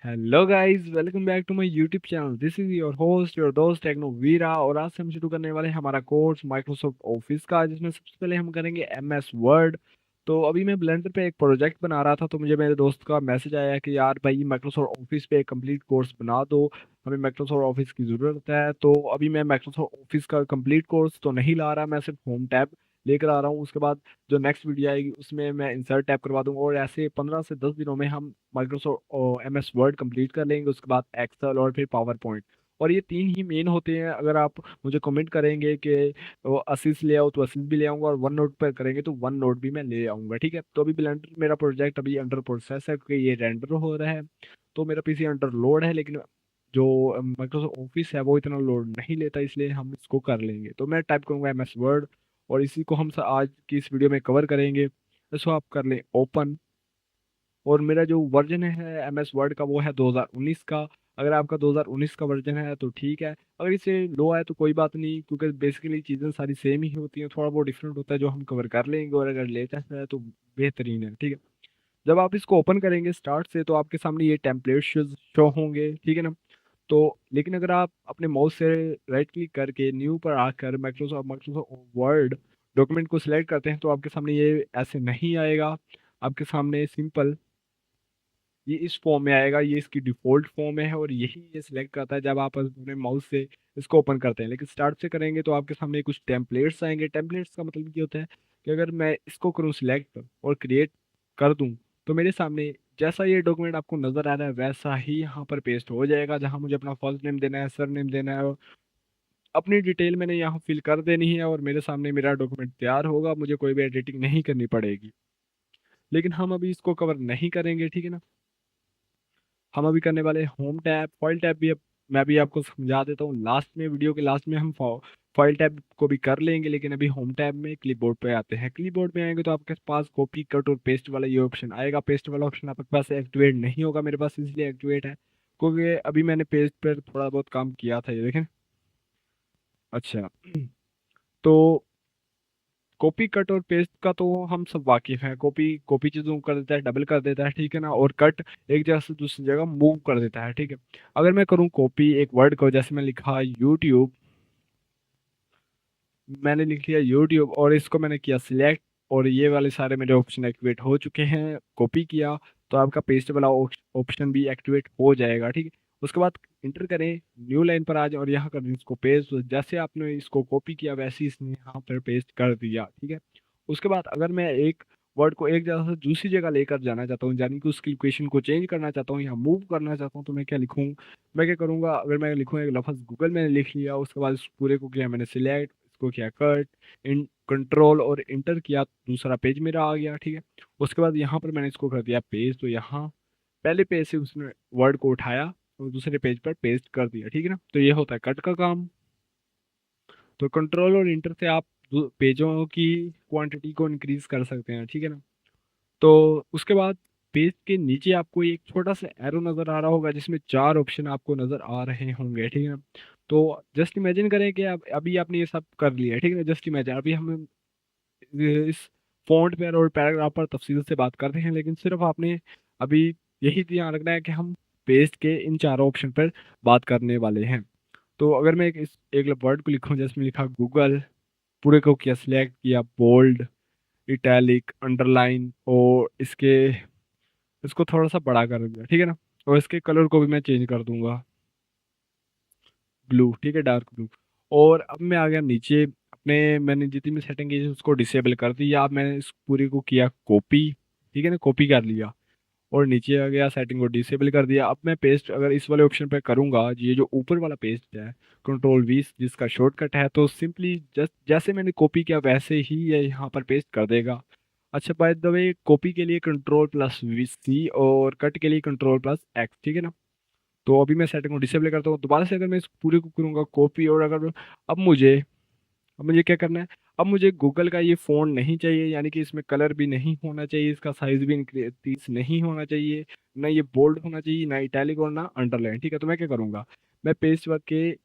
Hello guys, welcome back to my YouTube channel. This is your host your दोस्त techno Veera. और आज से हम शुरू करने वाले हैं हमारा कोर्स माइक्रोसॉफ्ट ऑफिस का, जिसमें सबसे पहले हम करेंगे एमएस वर्ड। तो अभी मैं ब्लेंडर पे एक प्रोजेक्ट बना रहा था, तो मुझे मेरे दोस्त का मैसेज आया कि यार भाई, माइक्रोसॉफ्ट ऑफिस पे एक कंप्लीट कोर्स बना दो, हमें माइक्रोसॉफ्ट ऑफिस की ज़रूरत है। तो अभी मैं माइक्रोसॉफ्ट ऑफिस का कंप्लीट कोर्स तो नहीं ला रहा, मैं सिर्फ होम टैब लेकर आ रहा हूँ। उसके बाद जो नेक्स्ट वीडियो आएगी उसमें मैं इंसर्ट टैब करवा दूंगा, और ऐसे 15 से 10 दिनों में हम Microsoft M S Word complete कर लेंगे। उसके बाद एक्सेल और फिर पावर पॉइंट। और ये तीन ही मेन होते हैं। अगर आप मुझे कमेंट करेंगे कि वो असीस ले आओ तो असीस भी ले आऊंगा, और वन नोट पर करेंगे तो वन नोट भी मैं ले आऊंगा। ठीक है, तो अभी ब्लेंडर मेरा प्रोजेक्ट अभी अंडर प्रोसेस है, क्योंकि ये रेंडर हो रहा है। तो मेरा पीसी अंडर लोड है, लेकिन जो माइक्रोसॉफ्ट ऑफिस है वो इतना लोड नहीं लेता, इसलिए हम इसको कर लेंगे। तो मैं टाइप करूंगा एम एस वर्ड, और इसी को हम आज की इस वीडियो में कवर करेंगे। इसको आप कर लें ओपन। और मेरा जो वर्जन है एम एस वर्ड का वो है 2019 का। अगर आपका 2019 का वर्जन है तो ठीक है, अगर इससे लो है तो कोई बात नहीं, क्योंकि बेसिकली चीज़ें सारी सेम ही होती हैं, थोड़ा बहुत डिफरेंट होता है जो हम कवर कर लेंगे। और अगर लेटेस्ट है तो बेहतरीन है। ठीक है, जब आप इसको ओपन करेंगे स्टार्ट से तो आपके सामने ये टेम्पलेट शो होंगे, ठीक है ना। तो लेकिन अगर आप अपने माउस से राइट क्लिक करके न्यू पर आकर माइक्रोसॉफ्ट माइक्रोसॉफ्ट वर्ड डॉक्यूमेंट को सिलेक्ट करते हैं तो आपके सामने ये ऐसे नहीं आएगा। आपके सामने सिंपल ये इस फॉर्म में आएगा, ये इसकी डिफॉल्ट फॉर्म है, और यही ये सिलेक्ट करता है जब आप अपने माउस से इसको ओपन करते हैं। लेकिन स्टार्ट से करेंगे तो आपके सामने कुछ टेम्पलेट्स आएंगे। टेम्पलेट्स का मतलब ये होता है कि अगर मैं इसको करूँ सिलेक्ट और क्रिएट कर दूं, तो मेरे सामने जैसा ये डॉक्यूमेंट आपको नजर आ रहा है वैसा ही यहाँ पर पेस्ट हो जाएगा, जहाँ मुझे अपना फर्स्ट नेम देना है, सर नेम देना है, और अपनी डिटेल मैंने यहाँ फिल कर देनी है, और मेरे सामने मेरा डॉक्यूमेंट तैयार होगा, मुझे कोई भी एडिटिंग नहीं करनी पड़ेगी। लेकिन हम अभी इसको कवर नहीं करेंगे, ठीक है ना। हम अभी करने वाले होम टैब, फॉइल टैब भी। अब मैं भी आपको समझा देता हूँ, लास्ट में वीडियो के लास्ट में हम फॉइल टैब को भी कर लेंगे। लेकिन अभी होम टैब में क्लिपबोर्ड पे आते हैं। क्लिपबोर्ड में आएंगे तो आपके पास कॉपी कट और पेस्ट वाला ये ऑप्शन आएगा। पेस्ट वाला ऑप्शन आपके पास एक्टिवेट नहीं होगा, मेरे पास इसलिए एक्टिवेट है क्योंकि अभी मैंने पेस्ट पर थोड़ा बहुत काम किया था, ये देखें। अच्छा, तो कॉपी कट और पेस्ट का तो हम सब वाकिफ हैं। कॉपी कॉपी चीज़ों को कर देता है, डबल कर देता है, ठीक है ना। और कट एक जगह से दूसरी जगह मूव कर देता है, ठीक है। अगर मैं करूँ कॉपी एक वर्ड को, जैसे मैं लिखा यूट्यूब, मैंने लिख लिया यूट्यूब और इसको मैंने किया सिलेक्ट, और ये वाले सारे मेरे ऑप्शन एक्टिवेट हो चुके हैं। कॉपी किया तो आपका पेस्ट वाला ऑप्शन भी एक्टिवेट हो जाएगा, ठीक है। उसके बाद इंटर करें, न्यू लाइन पर आ जाए और यहाँ कर दें इसको पेस्ट। तो जैसे आपने इसको कॉपी किया वैसे ही इसने यहाँ पर पेस्ट कर दिया, ठीक है। उसके बाद अगर मैं एक वर्ड को एक जगह से दूसरी जगह लेकर जाना चाहता हूँ, यानी कि उसकी लोकेशन को चेंज करना चाहता हूँ या मूव करना चाहता हूँ, तो मैं क्या लिखूँ। मैं क्या करूँगा, अगर मैं लिखूँ एक लफ्ज़ गूगल मैंने लिख लिया, उसके बाद इस पूरे को किया मैंने सिलेक्ट, इसको किया कट, इन कंट्रोल और इंटर किया, दूसरा पेज मेरा आ गया, ठीक है। उसके बाद यहाँ पर मैंने इसको कर दिया पेज, तो यहाँ पहले पेज से उसने वर्ड को उठाया और दूसरे पेज पर पेस्ट कर दिया, ठीक है ना। तो ये होता है कट का काम। तो कंट्रोल और इंटर से आप पेजों की क्वांटिटी को इंक्रीज कर सकते हैं, ठीक है ना। तो उसके बाद पेज के नीचे आपको एक छोटा सा एरो नजर आ रहा होगा, जिसमें चार ऑप्शन आपको नजर आ रहे होंगे, ठीक है ना। तो जस्ट इमेजिन करें कि अब अभी आपने ये सब कर लिया है, ठीक है ना। जस्ट इमेजिन अभी हम इस फॉन्ट पर और पैराग्राफ पर तफसील से बात करते हैं, लेकिन सिर्फ आपने अभी यही ध्यान रखना है कि हम पेज के इन चारों ऑप्शन पर बात करने वाले हैं। तो अगर मैं एक वर्ड को लिखूं, जिसमें लिखा गूगल, पूरे को किया सिलेक्ट, किया बोल्ड, इटैलिक, अंडरलाइन, और इसको थोड़ा सा बड़ा कर दिया, ठीक है ना। और इसके कलर को भी मैं चेंज कर दूंगा ब्लू, ठीक है, डार्क ब्लू। और अब मैं आ गया नीचे, अपने मैंने जितनी भी सेटिंग की थी उसको डिसेबल कर दी, या अब मैंने इस पूरी को किया कॉपी, ठीक है ना, कॉपी कर लिया। और नीचे आ गया सेटिंग को डिसेबल कर दिया। अब मैं पेस्ट अगर इस वाले ऑप्शन पे करूंगा, ये जो ऊपर वाला पेस्ट है कंट्रोल 20 जिसका शॉर्टकट है, तो सिंपली जस्ट जैसे मैंने कॉपी किया वैसे ही ये यहाँ पर पेस्ट कर देगा। अच्छा, बाय द वे, कॉपी के लिए कंट्रोल+C और कट के लिए कंट्रोल+X, ठीक है ना। तो अभी मैं सेटिंग को डिसेबल करता हूँ दोबारा से। अगर मैं इस पूरे को करूँगा कॉपी, और अगर अब मुझे अब मुझे क्या करना है, अब मुझे गूगल का ये फोन नहीं चाहिए, यानी कि इसमें कलर भी नहीं होना चाहिए, इसका साइज भी इंक्रीज नहीं होना चाहिए, ना ये बोल्ड होना चाहिए, ना इटैलिक और ना अंडरलाइन, ठीक है। तो मैं क्या करूँगा, मैं पेस्ट वर्क के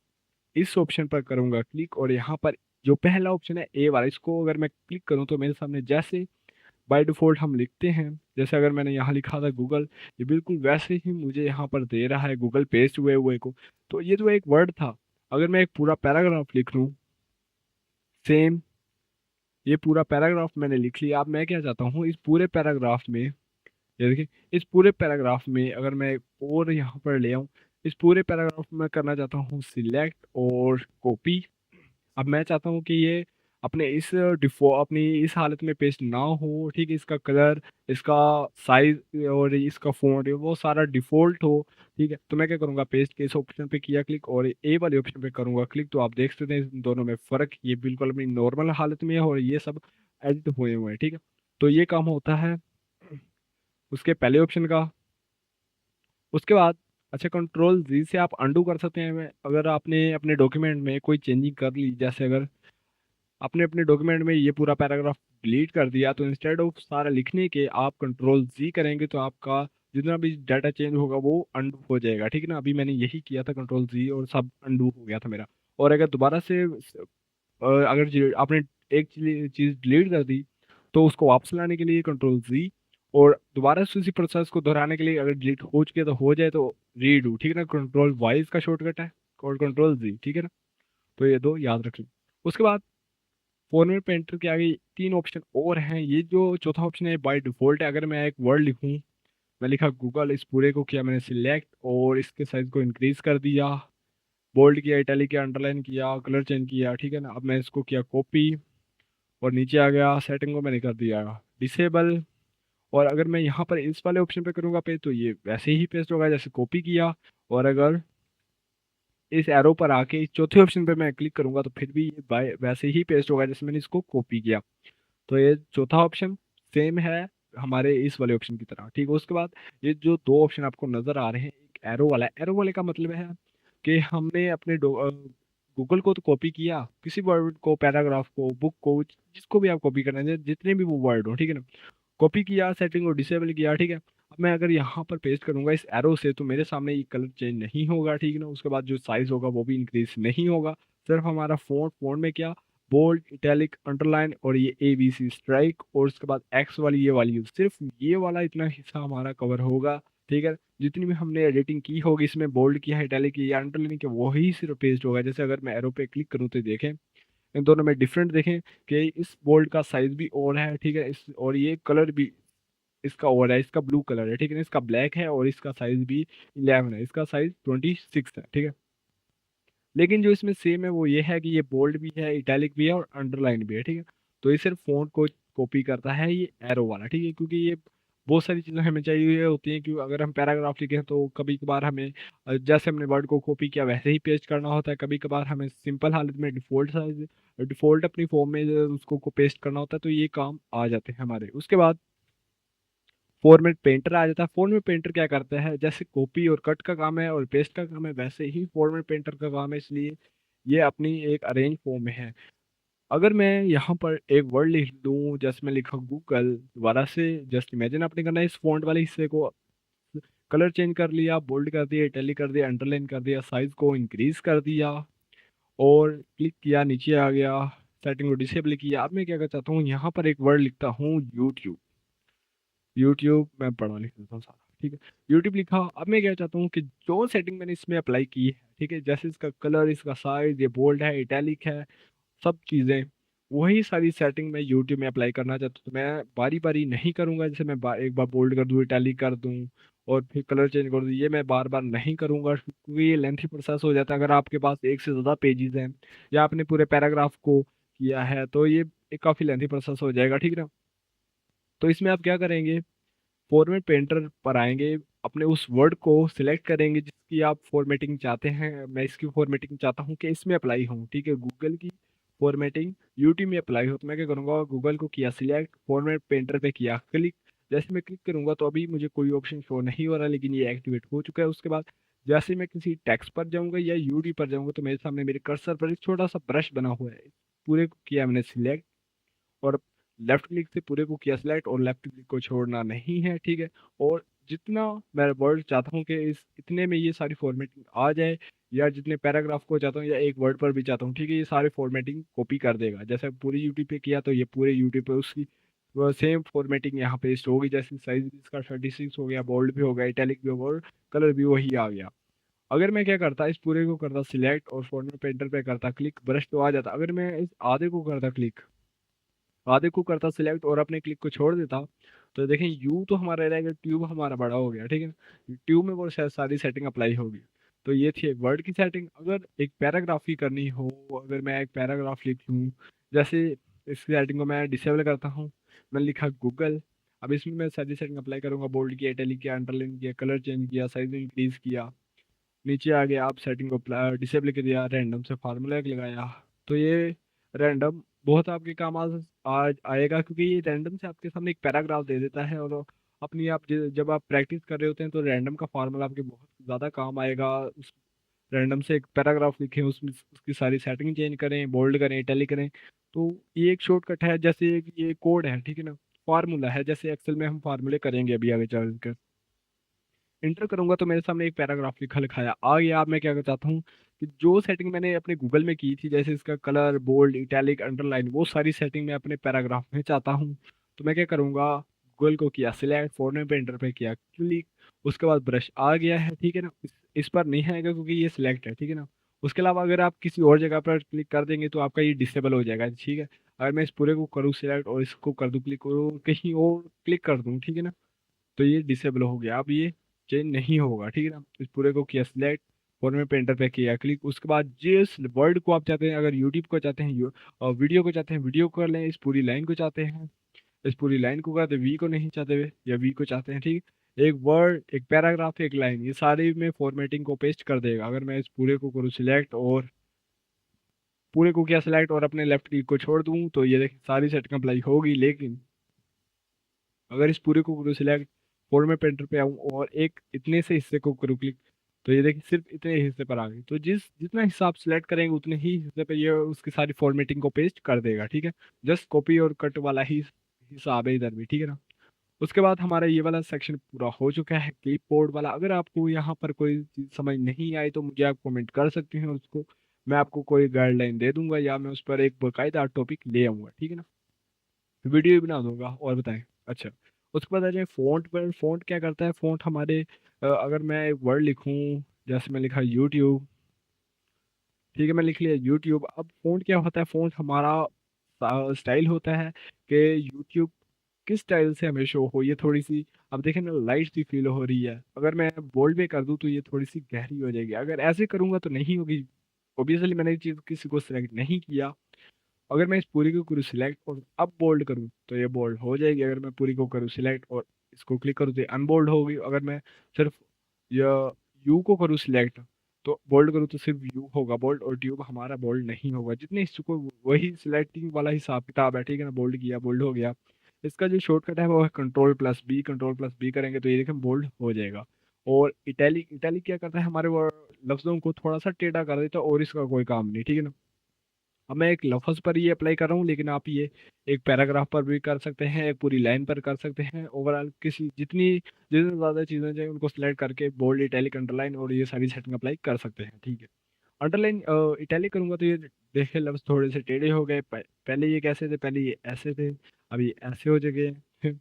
इस ऑप्शन पर करूँगा क्लिक, और यहाँ पर जो पहला ऑप्शन है ए वाला, इसको अगर मैं क्लिक करूँ तो मेरे सामने जैसे बाय डिफ़ॉल्ट हम लिखते हैं, जैसे अगर मैंने यहाँ लिखा था गूगल, ये बिल्कुल वैसे ही मुझे यहाँ पर दे रहा है गूगल पेस्ट हुए हुए को। तो ये तो एक वर्ड था। अगर मैं एक पूरा पैराग्राफ लिख लूँ, सेम ये पूरा पैराग्राफ मैंने लिख लिया। अब मैं क्या चाहता हूँ, इस पूरे पैराग्राफ में, ये देखिए, इस पूरे पैराग्राफ में अगर मैं और यहाँ पर ले आऊँ, इस पूरे पैराग्राफ में मैं करना चाहता हूँ सिलेक्ट और कॉपी। अब मैं चाहता हूँ कि ये अपने इस डिफॉ अपनी इस हालत में पेस्ट ना हो, ठीक है, इसका कलर, इसका साइज और इसका फ़ॉन्ट वो सारा डिफ़ॉल्ट हो, ठीक है। तो मैं क्या करूँगा, पेस्ट के इस ऑप्शन पे किया क्लिक और ए वाले ऑप्शन पे करूँगा क्लिक, तो आप देख सकते हैं इन दोनों में फ़र्क, ये बिल्कुल अपनी नॉर्मल हालत में है और ये सब एडिट हुए हुए हैं, ठीक है। तो ये काम होता है उसके पहले ऑप्शन का। उसके बाद अच्छा, कंट्रोल जी से आप अंडू कर सकते हैं। अगर आपने अपने डॉक्यूमेंट में कोई चेंजिंग कर ली, जैसे अगर आपने अपने डॉक्यूमेंट में ये पूरा पैराग्राफ डिलीट कर दिया, तो इंस्टेड ऑफ सारा लिखने के आप कंट्रोल जी करेंगे तो आपका जितना भी डाटा चेंज होगा वो अंडू हो जाएगा, ठीक है ना। अभी मैंने यही किया था कंट्रोल जी और सब अंडू हो गया था मेरा। और अगर दोबारा से अगर आपने एक चीज़ डिलीट कर दी, तो उसको वापस लाने के लिए कंट्रोल जी, और दोबारा से उसी प्रोसेस को दोहराने के लिए अगर डिलीट हो चुके तो हो जाए तो रीडू, ठीक है ना। कंट्रोल वाई इसका शॉर्टकट है और कंट्रोल जी, ठीक है ना। तो ये दो याद रख लें। उसके बाद फॉर्मेट पेंटर के आगे तीन ऑप्शन और हैं। ये जो चौथा ऑप्शन है बाय डिफॉल्ट है। अगर मैं एक वर्ड लिखूं, मैं लिखा गूगल, इस पूरे को किया मैंने सिलेक्ट और इसके साइज को इंक्रीज कर दिया, बोल्ड किया, इटैलिक किया, अंडरलाइन किया, कलर चेंज किया, ठीक है ना। अब मैं इसको किया कॉपी और नीचे आ गया, सेटिंग को मैंने कर दिया डिसेबल। और अगर मैं यहाँ पर इस वाले ऑप्शन पे करूँगा पे, तो ये वैसे ही पेस्ट होगा जैसे कॉपी किया। और अगर इस एरो पर आके इस चौथे ऑप्शन पे मैं क्लिक करूंगा तो फिर भी ये वैसे ही पेस्ट होगा जैसे मैंने इसको कॉपी किया। तो ये चौथा ऑप्शन सेम है हमारे इस वाले ऑप्शन की तरह, ठीक है। उसके बाद ये जो दो ऑप्शन आपको नजर आ रहे हैं, एक एरो वाला है। एरो वाले का मतलब है कि हमने अपने गूगल को तो कॉपी किया, किसी वर्ड को, पैराग्राफ को, बुक को, जिसको भी आप कॉपी करना है, जितने भी वो वर्ड हो, ठीक है ना, कॉपी किया, सेटिंग को डिसेबल किया, ठीक है। अब मैं अगर यहाँ पर पेस्ट करूंगा इस एरो से, तो मेरे सामने ये कलर चेंज नहीं होगा, ठीक है ना। उसके बाद जो साइज होगा वो भी इंक्रीज नहीं होगा। सिर्फ हमारा फ़ॉन्ट में क्या, बोल्ड, इटैलिक, अंडरलाइन और ये ए बी सी स्ट्राइक और उसके बाद एक्स वाली ये वाली, सिर्फ ये वाला इतना हिस्सा हमारा कवर होगा, ठीक है। जितनी भी हमने एडिटिंग की होगी इसमें, बोल्ड किया है, इटैलिक किया या अंडरलाइन किया, वही सिर्फ पेस्ट होगा। जैसे अगर मैं एरो पे क्लिक करूँ तो देखें इन दोनों में डिफरेंट देखें कि इस बोल्ड का साइज भी और है, ठीक है, इस और ये कलर भी इसका और है, इसका ब्लू कलर है, ठीक है ना, इसका ब्लैक है और इसका साइज भी 11 है, इसका साइज 26 है, ठीक है। लेकिन जो इसमें सेम है वो ये है कि ये बोल्ड भी है, इटैलिक भी है और अंडरलाइन भी है, ठीक है। तो ये सिर्फ फ़ॉन्ट को कॉपी करता है ये एरो वाला, ठीक है। क्योंकि ये बहुत सारी चीज़ें हमें चाहिए होती हैं, क्योंकि अगर हम पैराग्राफ लिखें तो कभी कभार हमें जैसे हमने वर्ड को कॉपी किया वैसे ही पेस्ट करना होता है, कभी कभार हमें सिंपल हालत में डिफ़ॉल्ट साइज, डिफ़ॉल्ट अपनी फॉर्म में उसको को पेस्ट करना होता है, तो ये काम आ जाते हैं हमारे। उसके बाद फॉर्मेट पेंटर आ जाता है। फॉर्मेट पेंटर क्या करता है, जैसे कॉपी और कट का काम है और पेस्ट का काम है, वैसे ही फॉर्मेट पेंटर का काम है, इसलिए ये अपनी एक अरेंज फॉर्म में है। अगर मैं यहाँ पर एक वर्ड लिख दूँ, जैसे मैं लिखा गूगल, दोबारा से जस्ट इमेजिन आपने करना है इस फॉन्ट वाले हिस्से को कलर चेंज कर लिया, बोल्ड कर दिया, इटैलिक कर दिया, अंडरलाइन कर दिया, साइज को इंक्रीज कर दिया और क्लिक किया, नीचे आ गया, सेटिंग को डिसेबल किया। अब मैं क्या कर चाहता हूँ, यहाँ पर एक वर्ड लिखता हूँ यूट्यूब। यूट्यूब मैं पढ़ा लिख देता हूँ सारा, ठीक है। यूट्यूब लिखा। अब मैं क्या चाहता हूँ कि जो सेटिंग मैंने इसमें अप्लाई की है, ठीक है, जैसे इसका कलर, इसका साइज, ये बोल्ड है, इटैलिक है, सब चीज़ें, वही सारी सेटिंग मैं यूट्यूब में अप्लाई करना चाहता हूँ। तो मैं बारी बारी नहीं करूँगा, जैसे मैं एक बार बोल्ड कर दूँ, इटैलिक कर दूँ और फिर कलर चेंज कर दूँ, ये मैं बार बार नहीं करूँगा क्योंकि ये लेंथी प्रोसेस हो जाता है। अगर आपके पास एक से ज़्यादा पेजेस हैं या आपने पूरे पैराग्राफ को किया है तो ये एक काफ़ी लेंथी प्रोसेस हो जाएगा, ठीक है ना। तो इसमें आप क्या करेंगे, फॉर्मेट पेंटर पर आएंगे, अपने उस वर्ड को सिलेक्ट करेंगे जिसकी आप फॉर्मेटिंग चाहते हैं। मैं इसकी फॉर्मेटिंग चाहता हूँ कि इसमें अप्लाई हो, ठीक है, गूगल की फॉर्मेटिंग यूट्यूब में अप्लाई हो। तो मैं क्या करूँगा, गूगल को किया सिलेक्ट, फॉर्मेट पेंटर पे किया क्लिक। जैसे मैं क्लिक करूँगा तो अभी मुझे कोई ऑप्शन शो नहीं हो रहा, लेकिन ये एक्टिवेट हो चुका है। उसके बाद जैसे मैं किसी टेक्स्ट पर जाऊँगा या यूडी पर जाऊँगा तो मेरे सामने मेरे कर्सर पर एक छोटा सा ब्रश बना हुआ है, पूरे को किया मैंने सिलेक्ट और लेफ्ट क्लिक से पूरे को किया सिलेक्ट और लेफ्ट क्लिक को छोड़ना नहीं है, ठीक है। और जितना मैं वर्ड चाहता हूँ कि इस इतने में ये सारी फॉर्मेटिंग आ जाए, या जितने पैराग्राफ को चाहता हूँ या एक वर्ड पर भी चाहता हूँ, ठीक है, ये सारे फॉर्मेटिंग कॉपी कर देगा। जैसे पूरी यूट्यूब पे किया तो ये पूरे यूट्यूब पे उसकी वो सेम फॉर्मेटिंग यहाँ पेस्ट होगी, जैसे साइज भी इसका 36 हो गया, बोल्ड भी हो गया, इटैलिक भी होगा और कलर भी वही आ गया। अगर मैं क्या करता, इस पूरे को करता सिलेक्ट और फॉर्मेट पेंटर पे करता क्लिक, ब्रश तो आ जाता। अगर मैं इस आधे को करता क्लिक, आधे को करता सिलेक्ट और अपने क्लिक को छोड़ देता, तो देखें यू तो हमारा रहेगा, ट्यूब हमारा बड़ा हो गया, ठीक है ना। ट्यूब में वो शायद सारी सेटिंग अप्लाई होगी। तो ये थी एक वर्ड की सेटिंग। अगर एक पैराग्राफ की करनी हो, अगर मैं एक पैराग्राफ लिख लूँ, जैसे इसकी सेटिंग को मैं डिसेबल करता हूँ, मैंने लिखा गूगल। अब इसमें मैं सारी सेटिंग अप्लाई करूंगा, बोल्ड किया, इटैलिक किया, अंडरलाइन किया, कलर चेंज किया, साइज इंक्रीज किया, नीचे आ गया, आप सेटिंग को डिसेबल कर दिया, रैंडम से फार्मूला लगाया। तो ये रैंडम बहुत आपके काम आज आएगा, क्योंकि ये रैंडम से आपके सामने एक पैराग्राफ दे देता है। और अपनी आप जब आप प्रैक्टिस कर रहे होते हैं तो रैंडम का फार्मूला आपके बहुत ज़्यादा काम आएगा। उस रैंडम से एक पैराग्राफ लिखें, उसमें उसकी सारी सेटिंग चेंज करें, बोल्ड करें, इटैलिक करें। तो ये एक शॉर्टकट है, जैसे कि ये कोड है, ठीक है ना, फार्मूला है, जैसे एक्सेल में हम फार्मूले करेंगे अभी आगे चलकर। इंटर करूंगा तो मेरे सामने एक पैराग्राफ लिखा लिखाया आ गया। अब मैं क्या कर चाहता हूँ कि जो सेटिंग मैंने अपने गूगल में की थी, जैसे इसका कलर, बोल्ड, इटैलिक, अंडरलाइन, वो सारी सेटिंग मैं अपने पैराग्राफ में चाहता हूँ। तो मैं क्या करूंगा, गूगल को किया सिलेक्ट, फॉर्मेट पेंटर पे किया क्लिक, उसके बाद ब्रश आ गया है, ठीक है ना। इस पर नहीं आएगा क्योंकि ये सिलेक्ट है, ठीक है ना। उसके अलावा अगर आप किसी और जगह पर क्लिक कर देंगे तो आपका ये डिसेबल हो जाएगा, ठीक है। अगर मैं इस पूरे को करूँ सिलेक्ट और इसको कर दूँ क्लिक और कहीं और क्लिक कर दूँ, ठीक है ना, तो ये डिसेबल हो गया। अब ये चेंज नहीं होगा, ठीक है ना। इस पूरे को किया सिलेक्ट, फॉर्मेट पेंटर पे किया क्लिक, उसके बाद जिस वर्ड को आप चाहते हैं, अगर यूट्यूब को चाहते हैं और वीडियो को चाहते हैं वीडियो को कर लें, इस पूरी लाइन को चाहते हैं इस पूरी लाइन को करते, वी को नहीं चाहते हुए या वी को चाहते हैं, ठीक है। एक वर्ड, एक पैराग्राफ, एक लाइन, ये सारे में फॉर्मेटिंग को पेस्ट कर देगा। अगर मैं इस पूरे को करूँ सिलेक्ट और पूरे को किया सिलेक्ट और अपने लेफ्ट क्लिक को छोड़ दूं, तो ये देखिए सारी सेटिंग अप्लाई होगी। लेकिन अगर इस पूरे को करूँ सिलेक्ट, फॉर्मेट पेंटर पे आऊँ और एक इतने से हिस्से को करूँ क्लिक, तो ये देखिए सिर्फ इतने हिस्से पर आ गई। तो जितना हिस्सा आप सिलेक्ट करेंगे उतने ही हिस्से पर ये उसकी सारी फॉर्मेटिंग को पेस्ट कर देगा, ठीक है। जस्ट कॉपी और कट वाला ही हिसाब है इधर भी, ठीक है ना। उसके बाद हमारा ये वाला सेक्शन पूरा हो चुका है, क्लिप बोर्ड वाला। अगर आपको यहाँ पर कोई चीज़ समझ नहीं आई तो मुझे आप कमेंट कर सकते हैं, उसको मैं आपको कोई गाइडलाइन दे दूंगा या मैं उस पर एक बाकायदा टॉपिक ले आऊंगा, ठीक है ना। वीडियो भी बना दूंगा। और बताएं। अच्छा, उसके बाद आ जाए फ़ॉन्ट पर। फ़ॉन्ट क्या करता है, फ़ॉन्ट हमारे अगर मैं एक वर्ड लिखूं, जैसे मैं लिखा यूट्यूब, ठीक है, मैं लिख लिया यूट्यूब। अब फ़ॉन्ट क्या होता है, फ़ॉन्ट हमारा स्टाइल होता है कि यूट्यूब किस स्टाइल से हमें शो हो, ये थोड़ी सी, अब देखें ना, लाइट सी फील हो रही है। अगर मैं बोल्ड में कर दूं तो ये थोड़ी सी गहरी हो जाएगी, अगर ऐसे करूंगा तो नहीं होगी। ऑब्वियसली मैंने ये चीज़ किसी को सिलेक्ट नहीं किया। अगर मैं इस पूरी को करूँ सिलेक्ट और अब बोल्ड करूँ तो ये बोल्ड हो जाएगी। अगर मैं पूरी को करूँ सिलेक्ट और इसको क्लिक करूँ तो ये अनबोल्ड होगी। अगर मैं सिर्फ या यू को करूँ सिलेक्ट तो बोल्ड करूँ तो सिर्फ यू होगा बोल्ड, और ट्यूब हमारा बोल्ड नहीं होगा। जितने इसको वही सिलेक्टिंग वाला हिसाब किताब है, ठीक है ना। बोल्ड किया, बोल्ड हो गया। इसका जो शॉर्टकट है वो है कंट्रोल प्लस बी करेंगे तो ये देखें बोल्ड हो जाएगा। और इटैलिक, इटैलिक क्या करता है, हमारे वो लफ्जों को थोड़ा सा टेढ़ा कर देता है और इसका कोई काम नहीं, ठीक है ना। अब मैं एक लफ्ज़ पर ये अप्लाई कर रहा हूँ, लेकिन आप ये एक पैराग्राफ पर भी कर सकते हैं, एक पूरी लाइन पर कर सकते हैं। ओवरऑल किसी जितनी ज़्यादा चीज़ें चाहिए उनको सिलेक्ट करके बोल्ड, इटैलिक, अंडरलाइन और ये सारी सेटिंग अप्लाई कर सकते हैं, ठीक है। अंडरलाइन इटैलिक करूंगा तो ये देखे लफ्ज़ थोड़े से टेढ़े हो गए। पहले ये कैसे थे, पहले ये ऐसे थे, अभी ऐसे हो गए।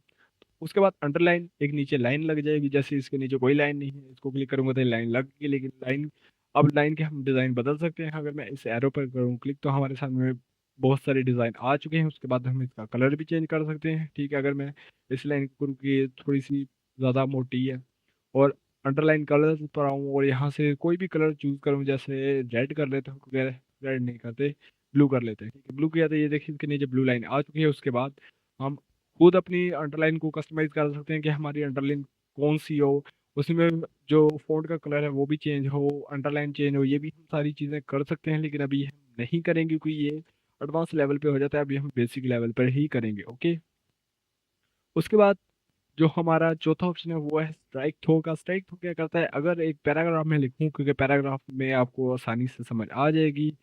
उसके बाद अंडरलाइन, एक नीचे लाइन लग जाएगी, जैसे इसके नीचे कोई लाइन नहीं है, इसको क्लिक करूंगा तो लाइन लग गई। लेकिन लाइन, अब लाइन के हम डिज़ाइन बदल सकते हैं। अगर मैं इस एरो पर करूँ क्लिक तो हमारे सामने बहुत सारे डिज़ाइन आ चुके हैं। उसके बाद हम इसका कलर भी चेंज कर सकते हैं, ठीक है। अगर मैं इस लाइन को करूँ कि ये थोड़ी सी ज़्यादा मोटी है और अंडरलाइन कलर पर आऊँ और यहाँ से कोई भी कलर चूज करूँ, जैसे रेड कर लेते हैं, रेड नहीं करते, ब्लू कर लेते हैं, ठीक है। ब्लू किया तो ये देखिए इसके नीचे ब्लू लाइन आ चुकी है। उसके बाद हम खुद अपनी अंडरलाइन को कस्टमाइज कर सकते हैं कि हमारी अंडरलाइन कौन सी हो, उसमें जो फ़ॉन्ट का कलर है वो भी चेंज हो, अंडरलाइन चेंज हो, ये भी हम सारी चीज़ें कर सकते हैं। लेकिन अभी हम नहीं करेंगे क्योंकि ये एडवांस लेवल पे हो जाता है, अभी हम बेसिक लेवल पर ही करेंगे, ओके। उसके बाद जो हमारा चौथा ऑप्शन है वो है स्ट्राइक थ्रो का। स्ट्राइक थ्रो क्या करता है, अगर एक पैराग्राफ में लिखूं, क्योंकि पैराग्राफ में आपको आसानी से समझ आ जाएगी,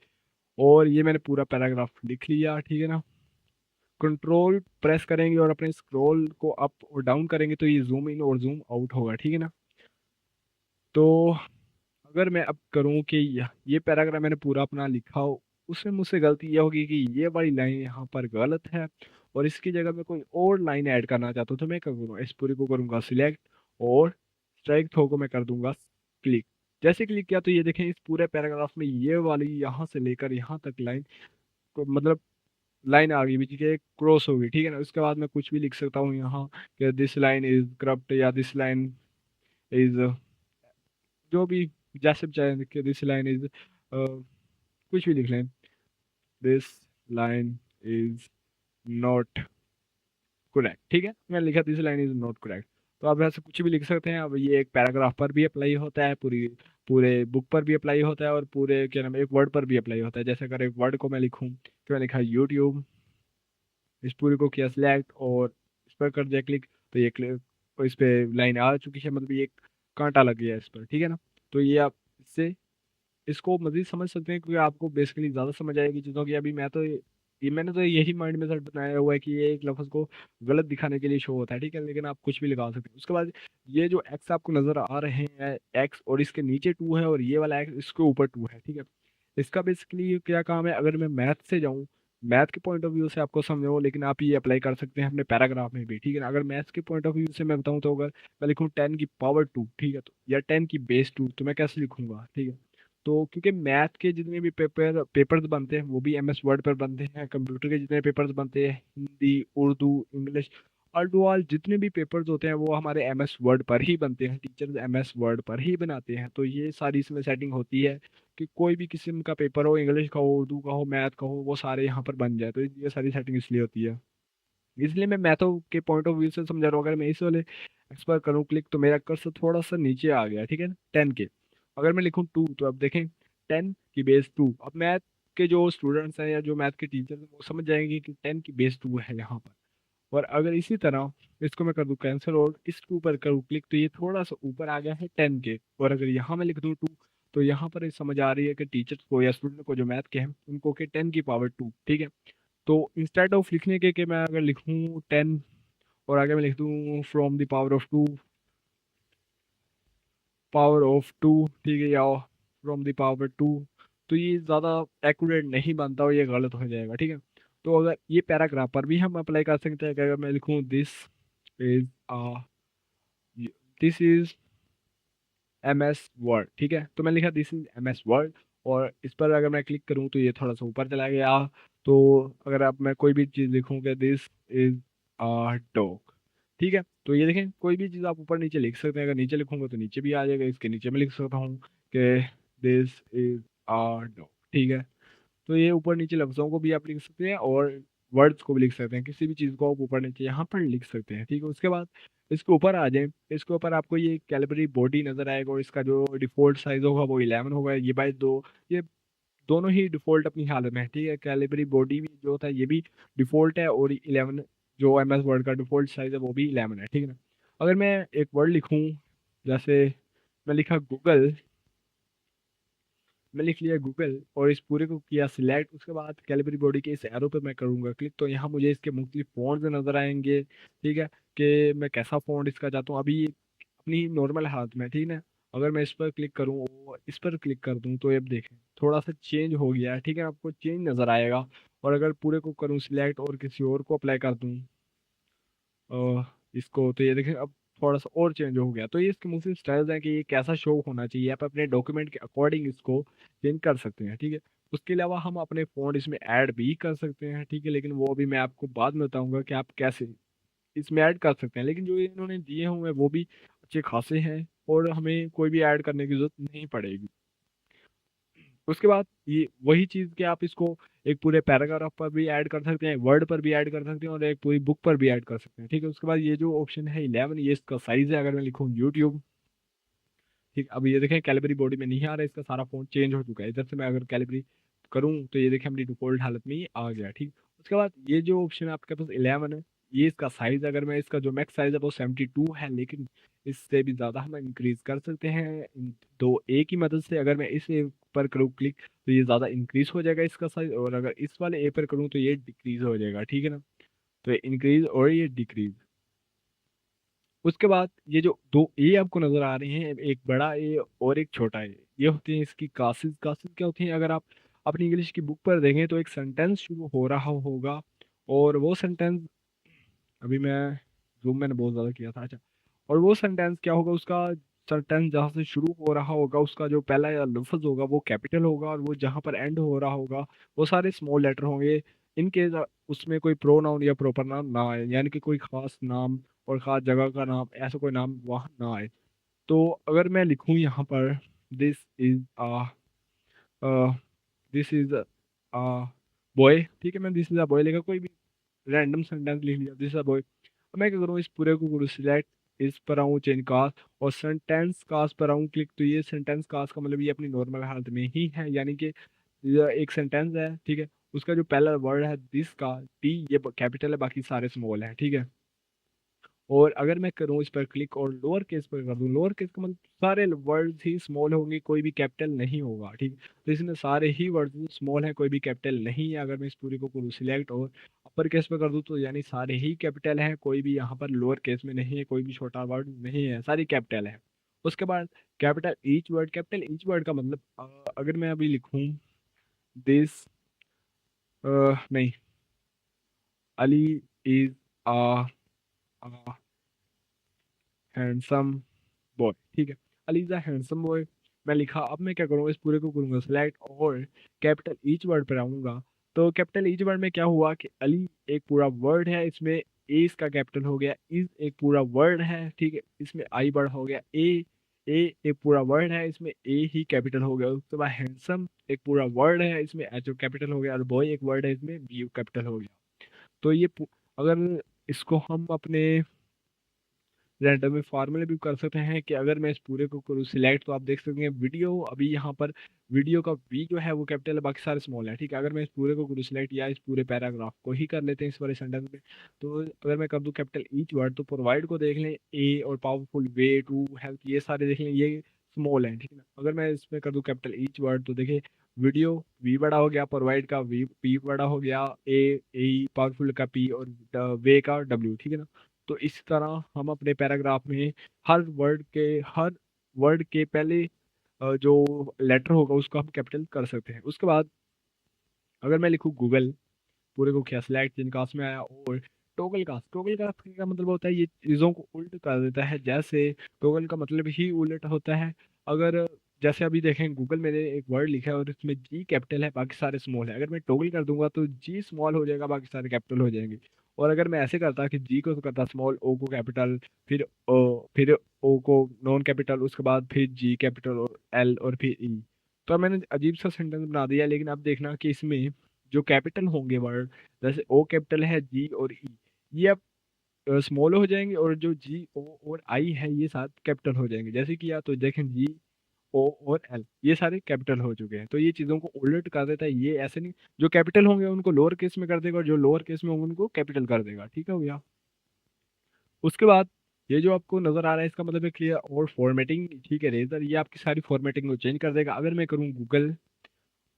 और ये मैंने पूरा पैराग्राफ लिख लिया, ठीक है ना। कंट्रोल प्रेस करेंगे और अपने स्क्रॉल को अप और डाउन करेंगे तो ये जूम इन और जूम आउट होगा, ठीक है ना। तो अगर मैं अब करूँ कि ये पैराग्राफ मैंने पूरा अपना लिखा हो, उसमें मुझसे गलती ये होगी कि ये वाली लाइन यहाँ पर गलत है और इसकी जगह मैं कोई और लाइन ऐड करना चाहता हूँ तो मैं क्या करूँगा, इस पूरी को करूँगा सिलेक्ट और स्ट्राइक थ्रो को मैं कर दूंगा क्लिक। जैसे क्लिक किया तो ये देखें इस पूरे पैराग्राफ में ये वाली यहाँ से लेकर यहाँ तक लाइन, मतलब लाइन आ गई बीच के क्रॉस हो गई, ठीक है ना। उसके बाद मैं कुछ भी लिख सकता हूँ यहाँ कि दिस लाइन इज करप्ट या दिस लाइन इज, जो भी जैसे भी चाहे कि दिस लाइन इज, कुछ भी लिख लें, this line is not correct, ठीक है। मैंने लिखा this line is not correct. तो आप ऐसे कुछ भी लिख सकते हैं। अब ये एक पैराग्राफ पर भी अप्लाई होता है, पूरी पूरे बुक पर भी अप्लाई होता है, और पूरे क्या नाम है एक वर्ड पर भी अप्लाई होता है। जैसे अगर एक वर्ड को मैं लिखूं तो मैं लिखा यूट्यूब, इस पूरी को किया सिलेक्ट और इस पर कर दिया क्लिक, तो ये क्लिक और इस पे लाइन आ चुकी है, मतलब ये एक कांटा लग गया इस पर, ठीक है ना। तो ये आप इससे इसको मजीद समझ सकते हैं, क्योंकि आपको बेसिकली ज़्यादा समझ आएगी चीज़ों की। अभी मैं तो ये मैंने तो यही माइंड में सेट बनाया हुआ है कि ये एक लफ्ज़ को गलत दिखाने के लिए शो होता है, ठीक है, लेकिन आप कुछ भी लगा सकते हैं। उसके बाद ये जो एक्स आपको नज़र आ रहे हैं, एक्स और इसके नीचे टू है और ये वाला एक्स इसके ऊपर टू है, ठीक है। इसका बेसिकली क्या काम है, अगर मैं मैथ से जाऊँ, मैथ के पॉइंट ऑफ व्यू से आपको समझो, लेकिन आप ये अप्लाई कर सकते हैं अपने पैराग्राफ में भी, ठीक है ना। अगर मैथ्स के पॉइंट ऑफ व्यू से मैं बताऊँ तो अगर मैं लिखूँ 10 की पावर 2, ठीक है, तो या 10 की बेस 2, तो मैं कैसे लिखूंगा, ठीक है। तो क्योंकि मैथ के जितने भी पेपर्स बनते हैं वो भी एमएस वर्ड पर बनते हैं, कंप्यूटर के जितने पेपर्स बनते हैं Hindi Urdu English all to all जितने भी पेपर्स होते हैं वो हमारे एमएस वर्ड पर ही बनते हैं, टीचर्स एमएस वर्ड पर ही बनाते हैं। तो ये सारी इसमें सेटिंग होती है कि कोई भी किस्म का पेपर हो, इंग्लिश का हो उर्दू का हो मैथ का हो, वो सारे यहाँ पर बन जाए। तो ये सारी सेटिंग इसलिए होती है, इसलिए मैं मैथों के पॉइंट ऑफ व्यू से समझा रहा हूँ। अगर मैं इस वाले एक्सप्लोर करूँ क्लिक तो मेरा कर्सर थोड़ा सा नीचे आ गया, ठीक है, 10 के। अगर मैं लिखूँ 2 तो अब देखें 10 की बेस 2। अब मैथ के जो स्टूडेंट्स हैं या जो मैथ के टीचर्स हैं वो समझ जाएंगे कि 10 की बेस 2 है यहाँ पर। और अगर इसी तरह इसको मैं कर दूँ कैंसिल और इसके ऊपर करूँ क्लिक तो ये थोड़ा सा ऊपर आ गया है 10 के। और अगर यहाँ मैं लिख दूँ 2 तो यहाँ पर ये समझ आ रही है कि टीचर्स को या स्टूडेंट को जो मैथ के हैं उनको कि 10 की पावर 2, ठीक है। तो इंस्टेड ऑफ लिखने के कि मैं अगर लिखूँ 10 और आगे मैं लिख दूँ from the power of two, ठीक है, या फ्रॉम द पावर 2, तो ये ज़्यादा एक्यूरेट नहीं बनता और ये गलत हो जाएगा, ठीक है। तो अगर ये पैराग्राफ पर भी हम अप्लाई कर सकते हैं कि अगर मैं लिखूँ is this is M S Word, ठीक है, तो मैं लिखा this is M S Word और इस पर अगर मैं क्लिक करूँ तो ये थोड़ा सा ऊपर चला गया। तो अगर अब मैं कोई भी चीज़ लिखूँ दिस इज डॉग, ठीक है, तो ये देखें कोई भी चीज़ आप ऊपर नीचे लिख सकते हैं। अगर नीचे लिखूंगा तो नीचे भी आ जाएगा, इसके नीचे मैं लिख सकता हूँ कि दिस इज डॉग, ठीक है। तो ये ऊपर नीचे लफ्ज़ों को भी आप लिख सकते हैं और वर्ड्स को भी लिख सकते हैं, किसी भी चीज़ को आप ऊपर नीचे यहाँ पर लिख सकते हैं, ठीक है। उसके बाद इसके ऊपर आ जाए, इसके ऊपर आपको ये कैलिबरी बॉडी नज़र आएगा और इसका जो डिफ़ॉल्ट साइज़ होगा वो 11 होगा, ये बाय 2, ये दोनों ही डिफ़ॉल्ट अपनी हालत में है, ठीक है। कैलिबरी बॉडी भी जो होता है ये भी डिफ़ॉल्ट है और 11 जो एम एस वर्ड का डिफ़ॉल्ट साइज़ है वो भी 11 है, ठीक है ना। अगर मैं एक वर्ड लिखूँ, जैसे मैं लिखा गूगल, मैं लिख लिया गूगल और इस पूरे को किया सिलेक्ट। उसके बाद कैलिबरी बॉडी के इस एरो पे मैं करूंगा क्लिक तो यहाँ मुझे इसके मुख्तलिफ फ़ॉन्ट्स नज़र आएंगे, ठीक है, कि मैं कैसा फ़ॉन्ट इसका चाहता हूँ। अभी ये अपनी नॉर्मल हालत में, ठीक है। अगर मैं इस पर क्लिक करूँ और इस पर क्लिक कर दूँ तो ये अब देखें थोड़ा सा चेंज हो गया है, ठीक है, आपको चेंज नज़र आएगा। और अगर पूरे को करूँ सिलेक्ट और किसी और को अप्लाई कर दूँ इसको तो ये देखें अब थोड़ा सा और चेंज हो गया। तो ये इसके मुख्तलिफ स्टाइल्स हैं कि ये कैसा शो होना चाहिए, आप अपने डॉक्यूमेंट के अकॉर्डिंग इसको चेंज कर सकते हैं, ठीक है। उसके अलावा हम अपने फ़ॉन्ट इसमें ऐड भी कर सकते हैं, ठीक है, लेकिन वो अभी मैं आपको बाद में बताऊंगा कि आप कैसे इसमें ऐड कर सकते हैं। लेकिन जो इन्होंने दिए हुए हैं वो भी अच्छे खासे हैं और हमें कोई भी ऐड करने की जरूरत नहीं पड़ेगी। उसके बाद ये वही चीज़ कि आप इसको एक पूरे पैराग्राफ पर भी ऐड कर सकते हैं, वर्ड पर भी ऐड कर सकते हैं और एक पूरी बुक पर भी ऐड कर सकते हैं, ठीक है। उसके बाद ये जो ऑप्शन है 11, ये इसका साइज है। अगर मैं लिखूँ यूट्यूब, ठीक, अब ये देखें कैलिबरी बॉडी में नहीं आ रहा है, इसका सारा फोन चेंज हो चुका है। इधर से मैं अगर कैलिबरी करूँ तो ये देखें अपनी डिफॉल्ट हालत में ही आ गया, ठीक। उसके बाद ये जो ऑप्शन है आपके पास 11 है, ये इसका साइज, अगर मैं इसका जो मैक्स साइज है वो 72 है, लेकिन इससे भी ज़्यादा हम इंक्रीज कर सकते हैं इन दो ए की मदद से। अगर मैं इस ए पर करूँ क्लिक तो ये ज़्यादा इंक्रीज हो जाएगा इसका साइज, और अगर इस वाले ए पर करूँ तो ये डिक्रीज हो जाएगा, ठीक है ना। तो ये इंक्रीज और ये डिक्रीज। उसके बाद ये जो दो ए आपको नजर आ रहे हैं, एक बड़ा ए और एक छोटा ए, ये होती हैं इसकी कासिस। कासिस क्या होती हैं, अगर आप अपनी इंग्लिश की बुक पर देखें तो एक सेंटेंस शुरू हो रहा होगा और वो सेंटेंस, अभी मैं जूम मैंने बहुत ज़्यादा किया था, अच्छा। और वो सेंटेंस क्या होगा, उसका सेंटेंस जहाँ से शुरू हो रहा होगा उसका जो पहला या लफ्ज़ होगा वो कैपिटल होगा, और वो जहाँ पर एंड हो रहा होगा वो सारे स्मॉल लेटर होंगे। इनके उसमें कोई प्रोनाउन या प्रॉपर नाम ना आए, यानी कि कोई खास नाम और खास जगह का नाम, ऐसा कोई नाम वहाँ ना आए। तो अगर मैं लिखूँ यहाँ पर this is this is a boy, ठीक है, मैं दिस इज अ बॉय लिखा, कोई भी रैंडम सेंटेंस लिख लिया, दिस इज अ बॉय। मैं क्या करूँ, इस पूरे को करूँ सिलेक्ट, इस पर आऊँ चेंज कास्ट, और सेंटेंस कास्ट पर आऊँ क्लिक। तो ये सेंटेंस कास्ट का मतलब ये अपनी नॉर्मल हालत में ही है, यानी कि ये एक सेंटेंस है, ठीक है, उसका जो पहला वर्ड है दिस का टी, ये कैपिटल है, बाकी सारे स्मॉल है, ठीक है। और अगर मैं करूँ इस पर क्लिक और लोअर केस पर कर दूँ, लोअर केस का मतलब सारे वर्ड्स ही स्मॉल होंगे, कोई भी कैपिटल नहीं होगा, ठीक है। तो इसमें सारे ही वर्ड्स स्मॉल हैं, कोई भी कैपिटल नहीं है। अगर मैं इस पूरी को करूँ सिलेक्ट और अपर केस पर कर दूँ, तो यानी सारे ही कैपिटल हैं, कोई भी यहाँ पर लोअर केस में नहीं है, कोई भी छोटा वर्ड नहीं है, सारी कैपिटल है। उसके बाद capital each word, capital each word का मतलब अगर मैं अभी लिखूँ दिस, नहीं, Ali is a handsome boy, ठीक है, Ali is a handsome boy, मैं लिखा। अब मैं क्या करूँगा, इस पूरे को करूँगा सिलेक्ट और कैपिटल ईच वर्ड पर आऊँगा। तो कैपिटल ईच वर्ड में क्या हुआ कि अली एक पूरा वर्ड है, इसमें ए इसका कैपिटल हो गया, इज एक पूरा वर्ड है, ठीक है, इसमें आई बड़ा हो गया, ए एक पूरा वर्ड है, इसमें ए ही कैपिटल हो गया। उसके बाद हैंडसम एक पूरा वर्ड है, इसमें एच कैपिटल हो गया, और बॉय एक वर्ड है, इसमें बी कैपिटल हो गया। तो ये अगर इसको हम अपने रैंडम में फार्मूले भी कर सकते हैं कि अगर मैं इस पूरे को करूँ सिलेक्ट, तो आप देख सकते हैं वीडियो, अभी यहाँ पर वीडियो का वी जो है वो कैपिटल है, बाकी सारे स्मॉल है, ठीक है। अगर मैं इस पूरे को करूँ सिलेक्ट, या इस पूरे पैराग्राफ को ही कर लेते हैं इस वाले सेंटेंस में, तो अगर मैं कर दूँ कैपिटल ईच वर्ड, तो प्रोवाइड को देख लें, ए और पावरफुल वे टू हेल्प, ये सारे देख लें, ये स्मॉल है, ठीक है ना। अगर मैं इसमें कर दूँ कैपिटल ईच वर्ड, तो देखिए वीडियो वी बड़ा हो गया, प्रोवाइड का वी पी बड़ा हो गया, ए पावरफुल का पी, और वे का डब्ल्यू, ठीक है ना। तो इस तरह हम अपने पैराग्राफ में हर वर्ड के पहले जो लेटर होगा उसको हम कैपिटल कर सकते हैं। उसके बाद अगर मैं लिखूँ गूगल, पूरे को किया सिलेक्ट, जिनकास में आया, और टोगल कास्ट का मतलब होता है ये चीज़ों को उल्ट कर देता है, जैसे टोगल का मतलब ही उल्ट होता है। अगर जैसे अभी देखें, गूगल मैंने एक वर्ड लिखा है और इसमें जी कैपिटल है, बाकी सारे स्मॉल है, अगर मैं टोगल कर दूंगा तो जी स्मॉल हो जाएगा, बाकी सारे कैपिटल हो जाएंगे। और अगर मैं ऐसे करता कि जी को तो करता स्मॉल, ओ को कैपिटल, फिर ओ को नॉन कैपिटल, उसके बाद फिर जी कैपिटल और एल और फिर ई, तो मैंने अजीब सा सेंटेंस बना दिया। लेकिन अब देखना कि इसमें जो कैपिटल होंगे वर्ड, जैसे ओ कैपिटल है, जी और ई, ये अब स्मॉल हो जाएंगे, और जो जी ओ और आई है ये साथ कैपिटल हो जाएंगे। जैसे कि या तो देखें जी ओ और एल ये सारे कैपिटल हो चुके हैं, तो ये चीज़ों को उलट कर देता है। ये ऐसे नहीं, जो कैपिटल होंगे उनको लोअर केस में कर देगा, और जो लोअर केस में होंगे उनको कैपिटल कर देगा, ठीक है भैया। उसके बाद ये जो आपको नजर आ रहा है इसका मतलब है क्लियर और फॉर्मेटिंग, ठीक है, रेजर ये आपकी सारी फॉर्मेटिंग को चेंज कर देगा। अगर मैं करूँ गूगल,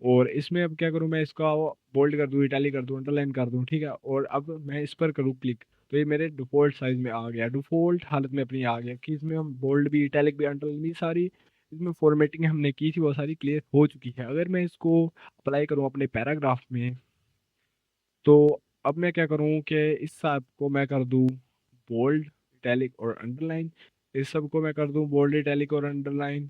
और इसमें अब क्या करूँ, मैं इसका बोल्ड कर दूँ, इटैलिक कर दूँ, अंडरलाइन कर दूँ, ठीक है, और अब मैं इस पर करूँ क्लिक, तो ये मेरे डिफॉल्ट साइज में आ गया, डिफॉल्ट हालत में अपनी आ गया, कि इसमें हम बोल्ड भी, इटैलिक भी, अंडरलाइन भी, सारी इसमें फॉर्मेटिंग हमने की थी वो सारी क्लियर हो चुकी है। अगर मैं इसको अप्लाई करूँ अपने पैराग्राफ में, तो अब मैं क्या करूँ कि इस सब को मैं कर दूँ बोल्ड, इटैलिक और अंडरलाइन, इस सब को मैं कर दूँ बोल्ड, इटैलिक और अंडरलाइन।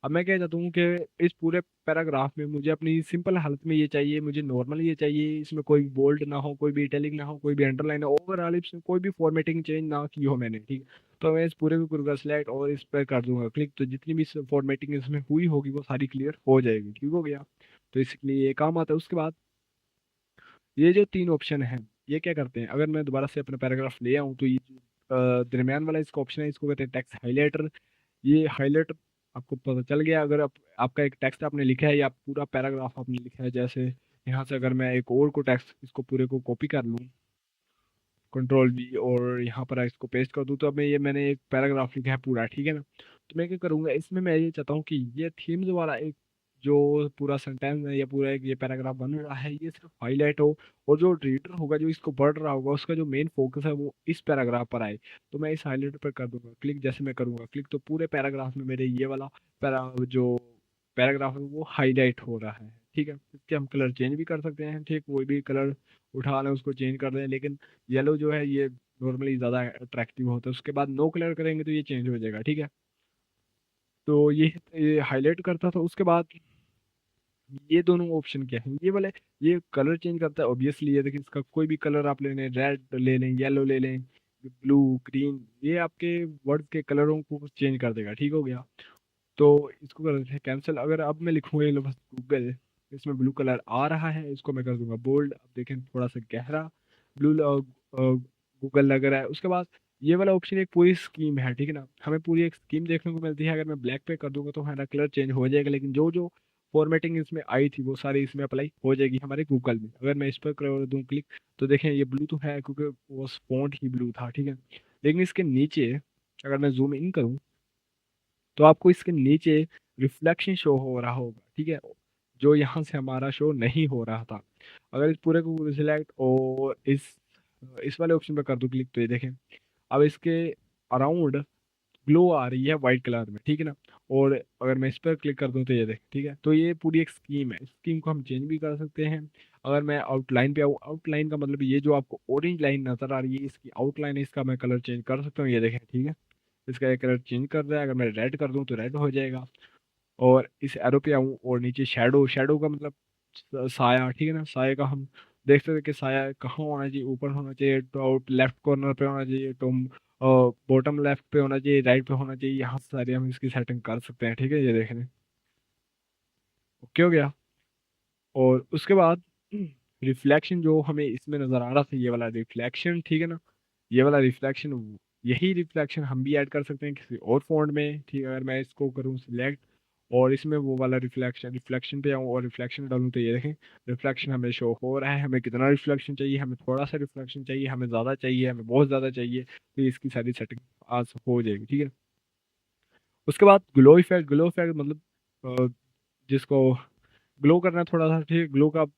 अब मैं क्या चाहता हूँ कि इस पूरे पैराग्राफ में मुझे अपनी सिंपल हालत में ये चाहिए, मुझे नॉर्मल ये चाहिए, इसमें कोई बोल्ड ना हो, कोई भी इटैलिक ना हो, कोई भी अंडरलाइन हो, ओवरऑल इसमें कोई भी फॉर्मेटिंग चेंज ना की हो मैंने, ठीक। तो मैं इस पूरे को करूँगा सिलेक्ट और इस पर कर दूंगा क्लिक, तो जितनी भी फॉर्मेटिंग इसमें हुई होगी वो सारी क्लियर हो जाएगी, ठीक हो गया। तो इसलिए ये काम आता है। उसके बाद ये जो तीन ऑप्शन है, ये क्या करते हैं, अगर मैं दोबारा से अपना पैराग्राफ ले आऊँ, तो ये जो, दरमियान वाला इसका ऑप्शन है, इसको कहते हैं टेक्स्ट हाईलाइटर। ये हाईलाइट आपको पता चल गया, अगर आप आपका एक टेक्स्ट आपने लिखा है या पूरा पैराग्राफ आपने लिखा है, जैसे यहाँ से अगर मैं एक और को टेक्स्ट इसको पूरे को कॉपी कर लूँ, कंट्रोल वी, और यहाँ पर इसको पेस्ट कर दूँ, तो अब मैं ये मैंने एक पैराग्राफ लिखा है पूरा, ठीक है ना। तो मैं क्या करूँगा, इसमें मैं ये चाहता हूँ कि ये थीम्स वाला एक जो पूरा सेंटेंस है या पूरा एक ये पैराग्राफ बन रहा है, ये सिर्फ हाईलाइट हो, और जो रीडर होगा जो इसको पढ़ रहा होगा उसका जो मेन फोकस है वो इस पैराग्राफ पर आए। तो मैं इस हाईलाइट पर कर दूंगा क्लिक, जैसे मैं करूँगा क्लिक, तो पूरे पैराग्राफ में मेरे ये वाला जो पैराग्राफ है वो हाईलाइट हो रहा है, ठीक है। इसके हम कलर चेंज भी कर सकते हैं, ठीक, कोई भी कलर उठा लें, उसको चेंज कर दें, लेकिन येलो जो है ये नॉर्मली ज़्यादा अट्रैक्टिव होता है। उसके बाद नो कलर करेंगे तो ये चेंज हो जाएगा, ठीक है। तो ये हाईलाइट करता था। उसके बाद ये दोनों ऑप्शन क्या है, ये वाले, ये कलर चेंज करता है ऑब्वियसली। ये देखिए, इसका कोई भी कलर आप ले लें, रेड ले लें, येलो ले लें, ब्लू, ग्रीन, ये आपके वर्ड के कलरों को चेंज कर देगा, ठीक हो गया। तो इसको कर देते हैं कैंसिल। अगर अब मैं लिखूंगा ये लो बस गूगल, इसमें ब्लू कलर आ रहा है, इसको मैं कर दूंगा बोल्ड। अब देखें थोड़ा सा गहरा ब्लू गूगल लग रहा है। उसके बाद ये वाला ऑप्शन एक पूरी स्कीम है, ठीक है ना, हमें पूरी एक स्कीम देखने को मिलती है। अगर मैं ब्लैक पे कर दूंगा तो हमारा कलर चेंज हो जाएगा, लेकिन जो जो फॉर्मेटिंग इसमें आई थी वो सारी इसमें अप्लाई हो जाएगी हमारे गूगल में। अगर मैं इस पर कर दूं क्लिक तो देखें ये ब्लू तो है क्योंकि वो फॉन्ट ही ब्लू था, ठीक है। लेकिन इसके नीचे अगर मैं जूम इन करूं तो आपको इसके नीचे रिफ्लेक्शन शो हो रहा होगा, ठीक है, जो यहाँ से हमारा शो नहीं हो रहा था। अगर इस पूरे को सिलेक्ट और इस वाले ऑप्शन पर कर दूं क्लिक तो ये देखें अब इसके अराउंड ग्लो आ रही है वाइट कलर में, ठीक है ना। और अगर मैं इस पर क्लिक कर दूं तो ये देख, ठीक है। तो ये पूरी एक स्कीम है, इस स्कीम को हम चेंज भी कर सकते हैं। अगर मैं आउटलाइन पे आऊँ, आउटलाइन का मतलब ये जो आपको ऑरेंज लाइन नजर आ रही है इसकी आउटलाइन है, इसका मैं कलर चेंज कर सकता हूँ, ये देखें, ठीक है। इसका एक कलर चेंज कर रहा है। अगर मैं रेड कर दूं तो रेड हो जाएगा। और इस एरो पे आऊं और नीचे शैडो, शैडो का मतलब साया, ठीक है ना। साया का हम देख सकते हैं कि साया कहाँ होना चाहिए, ऊपर होना चाहिए, टॉप लेफ्ट कॉर्नर पे होना चाहिए, टॉप बॉटम लेफ्ट पे होना चाहिए, राइट पे होना चाहिए, यहाँ से सारे हम इसकी सेटिंग कर सकते हैं, ठीक है। ये देख रहे हैं, ओके हो गया। और उसके बाद रिफ्लेक्शन जो हमें इसमें नजर आ रहा था, ये वाला रिफ्लेक्शन, ठीक है ना, ये वाला रिफ्लेक्शन, यही रिफ्लेक्शन हम भी ऐड कर सकते हैं किसी और फॉन्ट में, ठीक है। अगर मैं इसको करूँ सिलेक्ट और इसमें वो वाला रिफ्लेक्शन, रिफ्लेक्शन पे आऊँ और रिफ्लेक्शन डालूँ तो ये देखें रिफ्लेक्शन हमें शो हो रहा है। हमें कितना रिफ्लेक्शन चाहिए, हमें थोड़ा सा रिफ्लेक्शन चाहिए, हमें ज़्यादा चाहिए, हमें बहुत ज़्यादा चाहिए, तो इसकी सारी सेटिंग आज हो जाएगी, ठीक है। उसके बाद ग्लो इफेक्ट, ग्लो इफेक्ट मतलब अ, जिसको ग्लो करना है थोड़ा सा, ठीक है। ग्लो का आप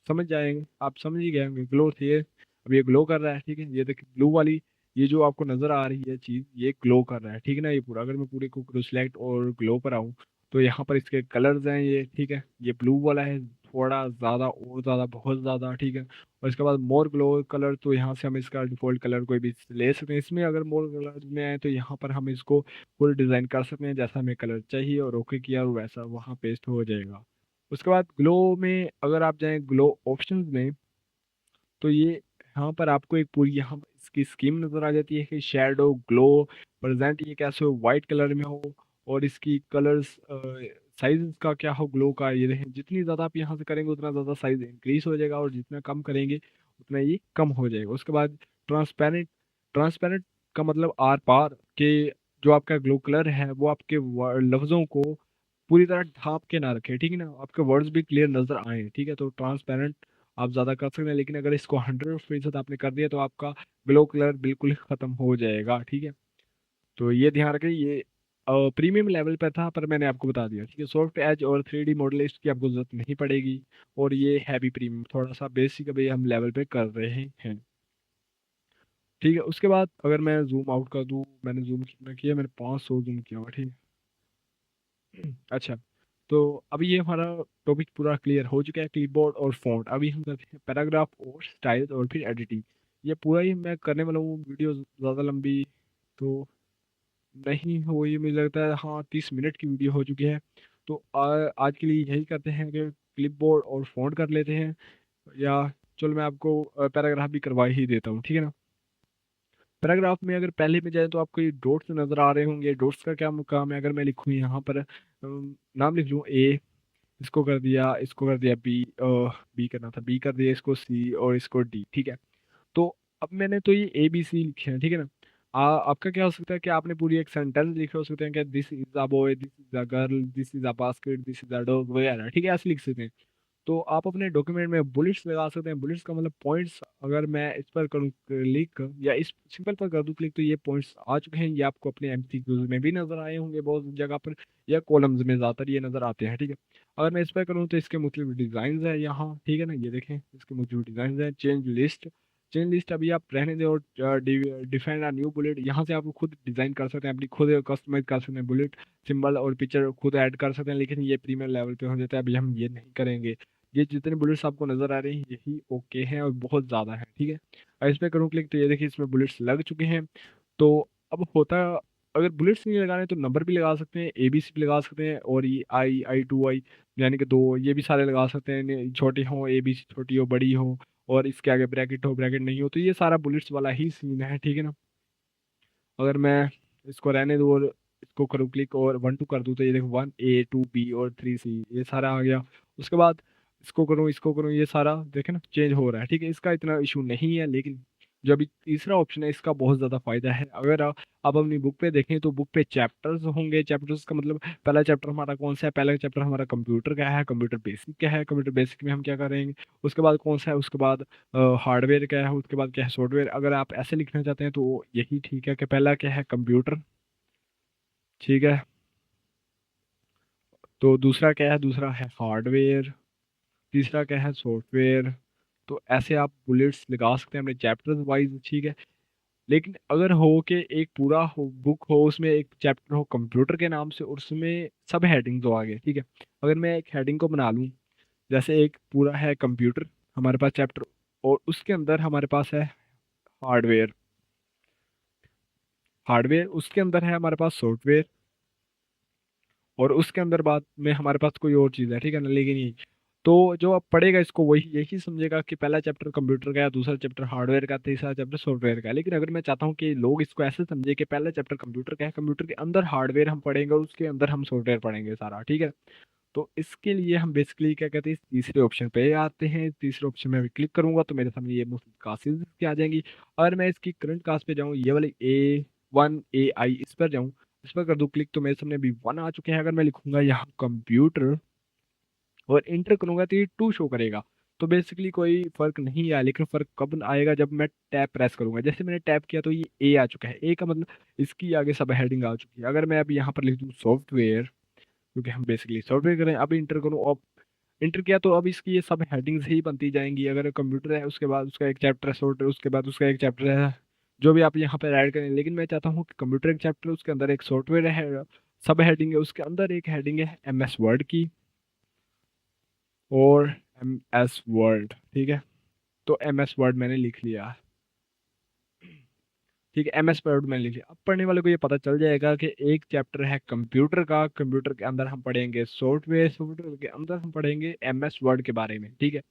समझ जाएंगे, आप समझ ही गए होंगे ग्लो थी ये। अब ये ग्लो कर रहा है, ठीक है। ये देखिए ब्लू वाली ये जो आपको नजर आ रही है चीज, ये ग्लो कर रहा है, ठीक है ना। ये पूरा अगर मैं पूरे को करूँ सिलेक्ट और ग्लो पर आऊँ तो यहाँ पर इसके कलर्स हैं ये, ठीक है। ये ब्लू वाला है, थोड़ा ज्यादा और ज्यादा बहुत ज्यादा, ठीक है। और इसके बाद मोर ग्लो कलर, तो यहाँ से हम इसका डिफॉल्ट कलर कोई भी ले सकते हैं। इसमें अगर मोर कलर में आए तो यहाँ पर हम इसको फुल डिजाइन कर सकते हैं जैसा हमें कलर चाहिए, और ओके किया और वैसा वहाँ पेस्ट हो जाएगा। उसके बाद ग्लो में अगर आप जाएं ग्लो ऑप्शंस में तो ये यहाँ पर आपको एक पूरी यहाँ पर इसकी स्कीम नजर आ जाती है कि शेडो ग्लो प्रेजेंट ये कैसे हो, वाइट कलर में हो, और इसकी कलर्स साइज का क्या हो ग्लो का। ये देखें जितनी ज़्यादा आप यहाँ से करेंगे उतना ज़्यादा साइज इंक्रीज हो जाएगा, और जितना कम करेंगे उतना ये कम हो जाएगा। उसके बाद ट्रांसपेरेंट, ट्रांसपेरेंट का मतलब आर पार के जो आपका ग्लो कलर है वो आपके लफ्ज़ों को पूरी तरह ढांप के ना रखे, ठीक है ना, आपके वर्ड्स भी क्लियर नजर आए, ठीक है। तो ट्रांसपेरेंट आप ज़्यादा कर सकते हैं, लेकिन अगर इसको 100% आपने कर दिया तो आपका ग्लो कलर बिल्कुल ही ख़त्म हो जाएगा, ठीक है। तो ये ध्यान रखें, ये प्रीमियम लेवल पे था पर मैंने आपको बता दिया, ठीक है। सॉफ्ट एज और 3D मॉडलिस्ट की आपको जरूरत नहीं पड़ेगी, और ये हैवी प्रीमियम थोड़ा सा बेसिक अभी हम लेवल पे कर रहे हैं, ठीक है। उसके बाद अगर मैं जूम आउट कर दूँ, मैंने जूम कितना किया, मैंने 500 जूम किया हुआ, ठीक है। अच्छा, तो अभी ये हमारा टॉपिक पूरा क्लियर हो चुका है, क्लिपबोर्ड और फॉन्ट। अभी हम करते हैं पैराग्राफ और स्टाइल और फिर एडिटिंग। ये पूरा ही मैं करने वाला हूँ, वीडियो ज़्यादा लंबी तो नहीं हुई, मुझे लगता है हाँ 30 मिनट की वीडियो हो चुकी है। तो आज के लिए यही करते हैं कि क्लिपबोर्ड और फॉन्ट कर लेते हैं, या चलो मैं आपको पैराग्राफ भी करवा ही देता हूँ, ठीक है ना। पैराग्राफ में अगर पहले में जाए तो आपको ये डॉट्स नज़र आ रहे होंगे। डॉट्स का क्या काम है, अगर मैं लिखूँ यहाँ पर नाम लिख लूँ ए, इसको कर दिया, इसको कर दिया बी, बी करना था, बी कर दिया, इसको सी और इसको डी, ठीक है। तो अब मैंने तो ये ए बी सी लिखे हैं, ठीक है ना। आपका क्या हो सकता है कि आपने पूरी एक सेंटेंस लिखे हो सकते हैं कि this is a boy, this is a girl, this is a basket, this is a dog वगैरह, ठीक है, ऐसे लिख सकते हैं। तो आप अपने डॉक्यूमेंट में बुलेट्स लगा सकते हैं। बुलेट्स का मतलब पॉइंट्स। अगर मैं इस पर करूँ क्लिक या इस सिंपल पर कर दूँ क्लिक तो ये पॉइंट्स आ चुके हैं। ये आपको अपने एमसीक्यूज में भी नजर आए होंगे बहुत जगह पर, या कॉलम्स में ज़्यादातर ये नजर आते हैं, ठीक है। अगर मैं इस पर करूँ तो इसके मुख्तलिफ डिज़ाइन है यहाँ, ठीक है ना। ये देखें इसके मुख्तलिफ डिज़ाइन है। चेंज लिस्ट, चेंज लिस्ट अभी आप रहने दें, और डिफाइन न्यू बुलेट, यहाँ से आप खुद डिज़ाइन कर सकते हैं, अपनी खुद कस्टमाइज कर सकते हैं बुलेट सिंबल और पिक्चर खुद ऐड कर सकते हैं, लेकिन ये प्रीमियम लेवल पे हो जाता है, अभी हम ये नहीं करेंगे। ये जितने बुलेट्स आपको नजर आ रहे हैं यही ओके हैं और बहुत ज़्यादा है, ठीक है। अब इस पर करूँ क्लिक तो ये देखिए इसमें बुलेट्स लग चुके हैं। तो अब होता, अगर बुलेट्स नहीं लगाने तो नंबर भी लगा सकते हैं, ABC भी लगा सकते हैं, और ये I2I यानी कि दो, ये भी सारे लगा सकते हैं, छोटे हो ABC, छोटी हो बड़ी हो, और इसके आगे ब्रैकेट हो ब्रैकेट नहीं हो, तो ये सारा बुलेट्स वाला ही सीन है, ठीक है ना। अगर मैं इसको रहने दूँ और इसको करूँ क्लिक और 1 2 कर दूँ तो ये देखो 1A 2B और 3C ये सारा आ गया। उसके बाद इसको करूँ ये सारा देखे ना चेंज हो रहा है, ठीक है। इसका इतना इशू नहीं है, लेकिन जो अभी तीसरा ऑप्शन है इसका बहुत ज़्यादा फायदा है। अगर आप अपनी बुक पे देखें तो बुक पे चैप्टर्स होंगे। चैप्टर्स का मतलब पहला चैप्टर हमारा कौन सा है, पहला चैप्टर हमारा कंप्यूटर का है, कंप्यूटर बेसिक क्या है, कंप्यूटर बेसिक में हम क्या करेंगे। उसके बाद कौन सा है, उसके बाद हार्डवेयर क्या है, उसके बाद क्या है सॉफ्टवेयर। अगर आप ऐसे लिखना चाहते हैं तो यही ठीक है कि पहला क्या है कंप्यूटर, ठीक है। तो दूसरा क्या है, दूसरा है हार्डवेयर, तीसरा क्या है सॉफ्टवेयर। तो ऐसे आप बुलेट्स लगा सकते हैं अपने चैप्टर्स वाइज, ठीक है। लेकिन अगर हो कि एक पूरा हो बुक हो उसमें एक चैप्टर हो कंप्यूटर के नाम से और उसमें सब हेडिंग्स हो आगे, ठीक है। अगर मैं एक हेडिंग को बना लूँ, जैसे एक पूरा है कंप्यूटर हमारे पास चैप्टर, और उसके अंदर हमारे पास है हार्डवेयर, हार्डवेयर उसके अंदर है हमारे पास सॉफ्टवेयर, और उसके अंदर बाद में हमारे पास कोई और चीज़ है, ठीक है ना। लेकिन ये तो जो आप पढ़ेगा इसको वही यही समझेगा कि पहला चैप्टर कंप्यूटर का है, दूसरा चैप्टर हार्डवेयर का, तीसरा चैप्टर सॉफ्टवेयर का है। लेकिन अगर मैं चाहता हूँ कि लोग इसको ऐसे समझे कि पहला चैप्टर कंप्यूटर का है, कंप्यूटर के अंदर हार्डवेयर हम पढ़ेंगे और उसके अंदर हम सॉफ्टवेयर पढ़ेंगे सारा, ठीक है। तो इसके लिए हम बेसिकली क्या कहते हैं, इस तीसरे ऑप्शन पे आते हैं। तीसरे ऑप्शन में अभी क्लिक करूंगा तो मेरे सामने ये मुफ्त क्लासेस की आ जाएंगी। अगर मैं इसकी करंट क्लास पे जाऊँ, ये वाले A1AI इस पर जाऊँ, इस पर कर दूँ क्लिक तो मेरे सामने अभी 1 आ चुके हैं। अगर मैं लिखूंगा यहाँ कंप्यूटर और इंटर करूंगा तो ये 2 शो करेगा। तो बेसिकली कोई फर्क नहीं आया, लेकिन फर्क कब आएगा जब मैं टैब प्रेस करूंगा। जैसे मैंने टैब किया तो ये A आ चुका है, A का मतलब इसकी आगे सब हेडिंग आ चुकी है। अगर मैं अभी यहाँ पर लिख दूँ सॉफ्टवेयर, क्योंकि हम बेसिकली सॉफ्टवेयर करें, अब इंटर करूँ, अब इंटर किया तो अब इसकी ये सब हेडिंग्स ही बनती जाएंगी। अगर कंप्यूटर है उसके बाद उसका एक चैप्टर है सॉफ्टवेयर, उसके बाद उसका एक चैप्टर है, जो भी आप यहाँ पर ऐड करें। लेकिन मैं चाहता हूँ कि कंप्यूटर एक चैप्टर, उसके अंदर एक सॉफ्टवेयर है, सब हेडिंग है, उसके अंदर एक हेडिंग है MS वर्ड की, और MS वर्ड, ठीक है। तो MS वर्ड मैंने लिख लिया, ठीक है। MS वर्ड मैंने लिख लिया। अब पढ़ने वाले को ये पता चल जाएगा कि एक चैप्टर है कंप्यूटर का, कंप्यूटर के अंदर हम पढ़ेंगे सॉफ्टवेयर, सॉफ्टवेयर के अंदर हम पढ़ेंगे MS वर्ड के बारे में, ठीक है।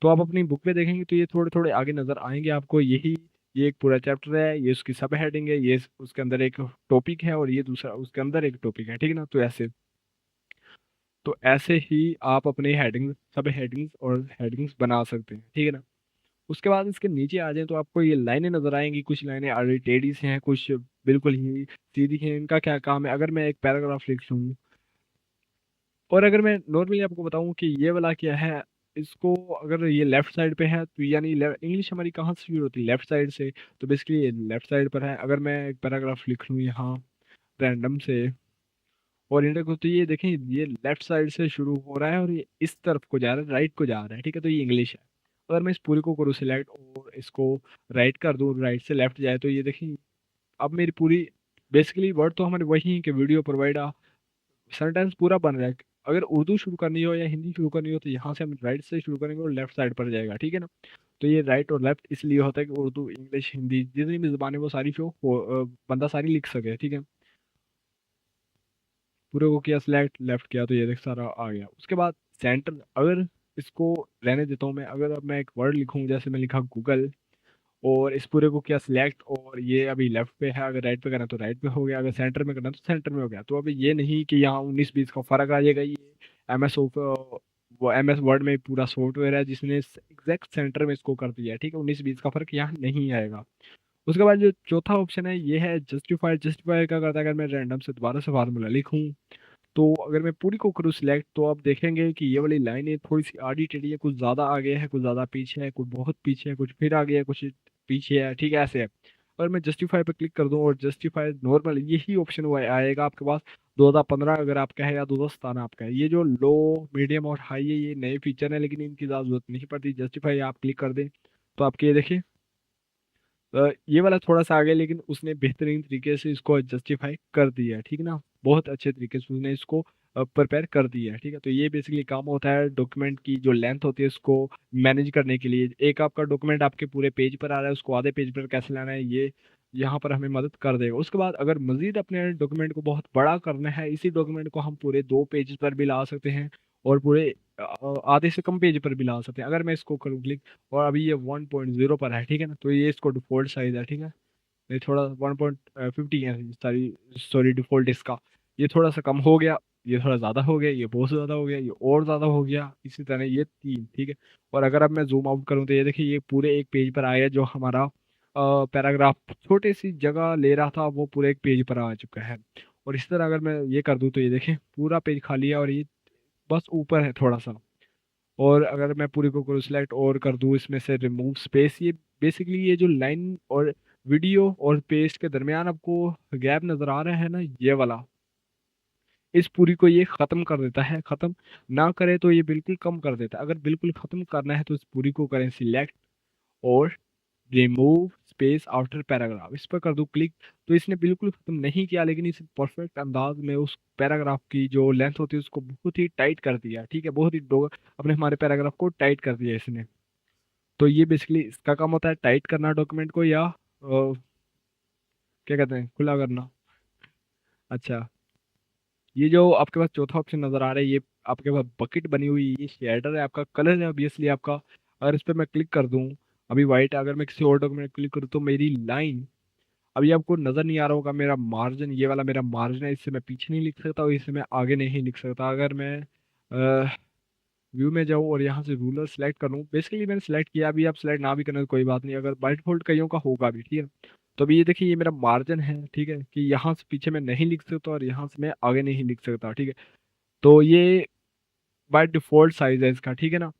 तो आप अपनी बुक में देखेंगे तो ये थोड़े थोड़े आगे नजर आएंगे आपको, यही ये एक पूरा चैप्टर है, ये उसकी सब हेडिंग है, ये उसके अंदर एक टॉपिक है, और ये दूसरा उसके अंदर एक टॉपिक है, ठीक है ना। तो ऐसे ही आप अपने हेडिंग सब हेडिंग्स और हेडिंग्स बना सकते हैं, ठीक है ना। उसके बाद इसके नीचे आ जाए तो आपको ये लाइनें नजर आएंगी। कुछ लाइनें आड़ी टेढ़ी से हैं, कुछ बिल्कुल ही सीधी हैं। इनका क्या काम है, अगर मैं एक पैराग्राफ लिख लूँ, और अगर मैं नॉर्मली आपको बताऊं कि ये वाला क्या है, इसको अगर ये लेफ्ट साइड पे है तो यानी इंग्लिश हमारी कहाँ से शुरू होती है, लेफ्ट साइड से। तो बेसिकली ये लेफ्ट साइड पर है। अगर मैं एक पैराग्राफ लिख लूँ यहाँ रैंडम से और इंटर को, तो ये देखें ये लेफ्ट साइड से शुरू हो रहा है और ये इस तरफ को जा रहा है, राइट को जा रहा है, ठीक है। तो ये इंग्लिश है। अगर मैं इस पूरे को करूँ सिलेक्ट और इसको राइट कर दूँ, राइट से लेफ्ट जाए, तो ये देखिए अब मेरी पूरी बेसिकली वर्ड तो हमारे वही है कि वीडियो प्रोवाइड सेंटेंस पूरा बन रहा है। अगर उर्दू शुरू करनी हो या हिंदी शुरू करनी हो तो यहाँ से हम राइट से शुरू करेंगे और लेफ्ट साइड पर जाएगा, ठीक है ना। तो ये राइट और लेफ्ट इसलिए होता है कि उर्दू इंग्लिश हिंदी जितनी भी जुबान है वो सारी जो बंदा सारी लिख सके, ठीक है। पूरे को किया सिलेक्ट, लेफ्ट किया तो ये देख सारा आ गया। उसके बाद सेंटर, अगर इसको रहने देता हूँ मैं, अगर अब मैं एक वर्ड लिखूँ, जैसे मैं लिखा गूगल, और इस पूरे को किया सिलेक्ट, और ये अभी लेफ्ट पे है, अगर राइट पे करना है तो राइट पे हो गया, अगर सेंटर में करना है तो सेंटर में हो गया। तो अभी ये नहीं कि यहाँ 19-20 का फर्क आ जाएगा। ये MS वो MS वर्ड में पूरा सॉफ्टवेयर है जिसने एग्जैक्ट सेंटर में इसको कर दिया है, ठीक है। 19-20 का फर्क यहाँ नहीं आएगा। उसके बाद जो चौथा ऑप्शन है ये है जस्टिफाई। जस्टिफाई क्या करता है, अगर मैं रैंडम से दोबारा से फार्मूला लिखूं, तो अगर मैं पूरी को करूँ सिलेक्ट, तो आप देखेंगे कि ये वाली लाइनें थोड़ी सी आड़ी टेढ़ी है, कुछ ज़्यादा आगे है, कुछ ज़्यादा पीछे है, कुछ बहुत पीछे है, कुछ फिर आगे है, कुछ पीछे है, ठीक है, ऐसे है। अगर मैं जस्टिफाई पे क्लिक कर दूं और जस्टिफाई नॉर्मल यही ऑप्शन हुआ आएगा आपके पास। 2015 अगर आपका है या 2017 आपका है, ये जो लो मीडियम और हाई है ये नए फीचर है, लेकिन इनकी ज़्यादा जरूरत नहीं पड़ती। जस्टिफाई आप क्लिक कर दें तो आपके ये देखिए ये वाला थोड़ा सा आगे, लेकिन उसने बेहतरीन तरीके से इसको जस्टिफाई कर दिया है, ठीक है ना। बहुत अच्छे तरीके से उसने इसको प्रिपेयर कर दी है। ठीक है, तो ये बेसिकली काम होता है डॉक्यूमेंट की जो लेंथ होती है उसको मैनेज करने के लिए। एक आपका डॉक्यूमेंट आपके पूरे पेज पर आ रहा है, उसको आधे पेज पर कैसे लाना है, ये यहाँ पर हमें मदद कर देगा। उसके बाद अगर मजीद अपने डॉक्यूमेंट को बहुत बड़ा करना है, इसी डॉक्यूमेंट को हम पूरे 2 पेज पर भी ला सकते हैं और पूरे आधे से कम पेज पर भी ला सकते हैं। अगर मैं इसको करूँ क्लिक, और अभी ये 1.0 पर है, ठीक है ना, तो ये इसको डिफॉल्ट साइज है। ठीक है, ये थोड़ा 1.50 है सारी, सॉरी डिफॉल्ट इसका, ये थोड़ा सा कम हो गया, ये थोड़ा ज़्यादा हो गया, ये बहुत ज़्यादा हो गया, ये और ज़्यादा हो गया, इसी तरह ये 3। ठीक है, और अगर अब मैं जूम आउट करूँ तो ये देखिए ये पूरे एक पेज पर आया, जो हमारा पैराग्राफ छोटे सी जगह ले रहा था वो पूरे एक पेज पर आ चुका है। और इसी तरह अगर मैं ये कर दूँ तो ये देखें पूरा पेज खाली है, और ये बस ऊपर है थोड़ा सा। और अगर मैं पूरी को सिलेक्ट और कर दूँ इसमें से रिमूव स्पेस, ये बेसिकली ये जो लाइन और वीडियो और पेस्ट के दरमियान आपको गैप नजर आ रहा है ना, ये वाला, इस पूरी को ये खत्म कर देता है। खत्म ना करे तो ये बिल्कुल कम कर देता है। अगर बिल्कुल खत्म करना है तो इस पूरी को करें सिलेक्ट और रिमूव स्पेस आफ्टर पैराग्राफ, इस पर कर दूं क्लिक, तो इसने बिल्कुल खत्म नहीं किया, लेकिन इस परफेक्ट अंदाज में उस पैराग्राफ की जो लेंथ होती है उसको बहुत ही टाइट कर दिया। ठीक है, बहुत ही अपने हमारे पैराग्राफ को टाइट कर दिया इसने। तो ये बेसिकली इसका काम होता है, टाइट करना डॉक्यूमेंट को, या क्या कहते हैं, खुला करना। अच्छा, ये जो आपके पास चौथा ऑप्शन नजर आ रहा है, ये आपके पास बकेट बनी हुई, ये शेडर है, आपका कलर है ऑब्वियसली आपका। अगर इस पर मैं क्लिक कर दूं, अभी वाइट, अगर मैं किसी और डॉक्यूमेंट क्लिक करूँ तो मेरी लाइन, अभी आपको नजर नहीं आ रहा होगा मेरा मार्जिन, ये वाला मेरा मार्जिन है, इससे मैं पीछे नहीं लिख सकता और इससे मैं आगे नहीं लिख सकता। अगर मैं व्यू में जाऊँ और यहाँ से रूलर सेलेक्ट करूँ, बेसिकली मैंने सेलेक्ट किया, अभी आप सेलेक्ट ना भी करना तो कोई बात नहीं, अगर बाई डिफॉल्ट कईयों का होगा भी। ठीक है, तो अभी ये देखिए ये मेरा मार्जिन है। ठीक है, कि यहाँ से पीछे मैं नहीं लिख सकता और यहाँ से मैं आगे नहीं लिख सकता। ठीक है, तो ये बाय डिफॉल्ट साइज है इसका। ठीक है ना,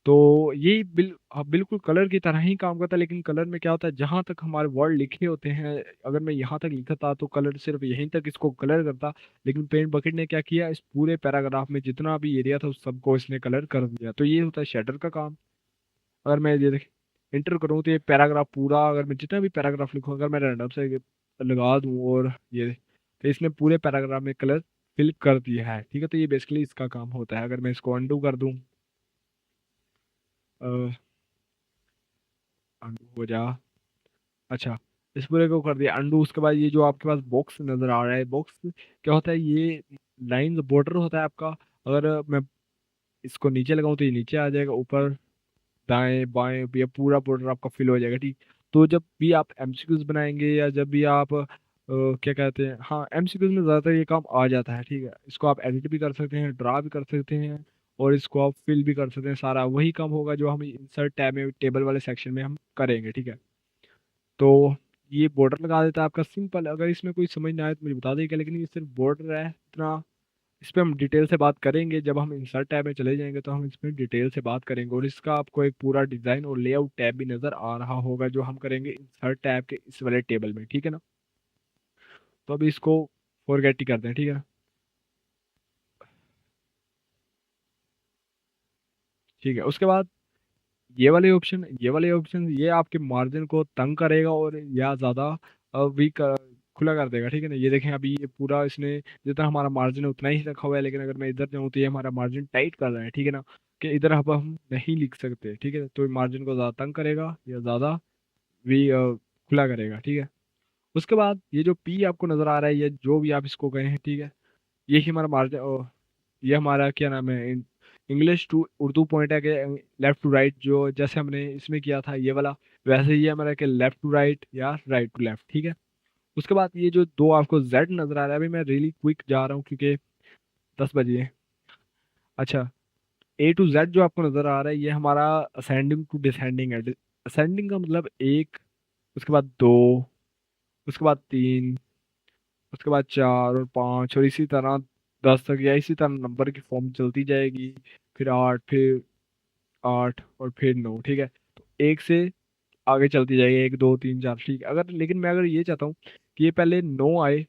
तो ये बिल्कुल कलर की तरह ही काम करता है, लेकिन कलर में क्या होता है, जहां तक हमारे वर्ड लिखे होते हैं, अगर मैं यहाँ तक लिखा था तो कलर सिर्फ यहीं तक इसको कलर करता। लेकिन पेंट बकेट ने क्या किया, इस पूरे पैराग्राफ में जितना भी एरिया था उस सबको इसने कलर कर दिया। तो ये होता है शेडर का काम। अगर मैं ये देख इंटर करूँ तो ये पैराग्राफ पूरा, अगर मैं जितना भी पैराग्राफ लिखूँ, अगर मैं रैंडम से लगा दूँ और ये, तो इसने पूरे पैराग्राफ में कलर फिल कर दिया है। ठीक है, तो ये बेसिकली इसका काम होता है। अगर मैं इसको अंडू कर दूँ, अंडू हो जा, अच्छा, इस पूरे को कर दिया अंडू। उसके बाद ये जो आपके पास बॉक्स नजर आ रहा है, बॉक्स क्या होता है, ये लाइन बॉर्डर होता है आपका। अगर मैं इसको नीचे लगाऊं तो ये नीचे आ जाएगा, ऊपर दाएं बाएं ये पूरा बॉर्डर आपका फिल हो जाएगा। ठीक, तो जब भी आप एमसीक्यूज बनाएंगे या जब भी आप क्या कहते हैं, हाँ एमसीक्यूज में ज़्यादातर ये काम आ जाता है। ठीक है, इसको आप एडिट भी कर सकते हैं, ड्रा भी कर सकते हैं, और इसको आप फिल भी कर सकते हैं। सारा वही काम होगा जो हम इंसर्ट टैब में टेबल वाले सेक्शन में हम करेंगे। ठीक है, तो ये बॉर्डर लगा देता है आपका सिंपल। अगर इसमें कोई समझ ना आए तो मुझे बता देगा, लेकिन ये सिर्फ बॉर्डर है इतना। इस पर हम डिटेल से बात करेंगे, जब हम इंसर्ट टैब में चले जाएंगे तो हम इसमें डिटेल से बात करेंगे। और इसका आपको एक पूरा डिज़ाइन और लेआउट टैब भी नज़र आ रहा होगा, जो हम करेंगे इंसर्ट टैब के इस वाले टेबल में। ठीक है ना, तो अभी इसको फॉरगेट ही करते हैं। ठीक है, ठीक है, उसके बाद ये वाले ऑप्शन ये आपके मार्जिन को तंग करेगा और या ज़्यादा वीक खुला कर देगा। ठीक है ना, ये देखें अभी ये पूरा इसने जितना हमारा मार्जिन है उतना ही रखा हुआ है, लेकिन अगर मैं इधर जाऊँ तो ये हमारा मार्जिन टाइट कर रहा है। ठीक है ना, कि इधर अब हम नहीं लिख सकते। ठीक है, तो मार्जिन को ज़्यादा तंग करेगा या ज़्यादा भी खुला करेगा। ठीक है, उसके बाद ये जो पी आपको नज़र आ रहा है, ये जो भी आप इसको कहें, ठीक है, यही हमारा मार्जिन, ये हमारा क्या नाम है, इंग्लिश टू उर्दू पॉइंट है कि लेफ्ट टू राइट, जो जैसे हमने इसमें किया था ये वाला, वैसे ही हमारा कि लेफ्ट टू राइट या राइट टू लेफ्ट। ठीक है, उसके बाद ये जो दो आपको जेड नजर आ रहा है, अभी मैं रियली क्विक जा रहा हूँ क्योंकि 10 बजे है। अच्छा, ए टू जेड जो आपको नजर आ रहा है ये हमारा असेंडिंग टू डिसेंडिंग है। असेंडिंग का मतलब एक, उसके बाद दो, उसके बाद तीन, उसके बाद 4 और 5, और इसी तरह 10 तक, या इसी तरह नंबर की फॉर्म चलती जाएगी। फिर 8, फिर 8 और फिर 9। ठीक है, तो एक से आगे चलती जाएगी, 1 2 3 4। ठीक है, अगर लेकिन मैं अगर ये चाहता हूँ कि ये पहले 9 आए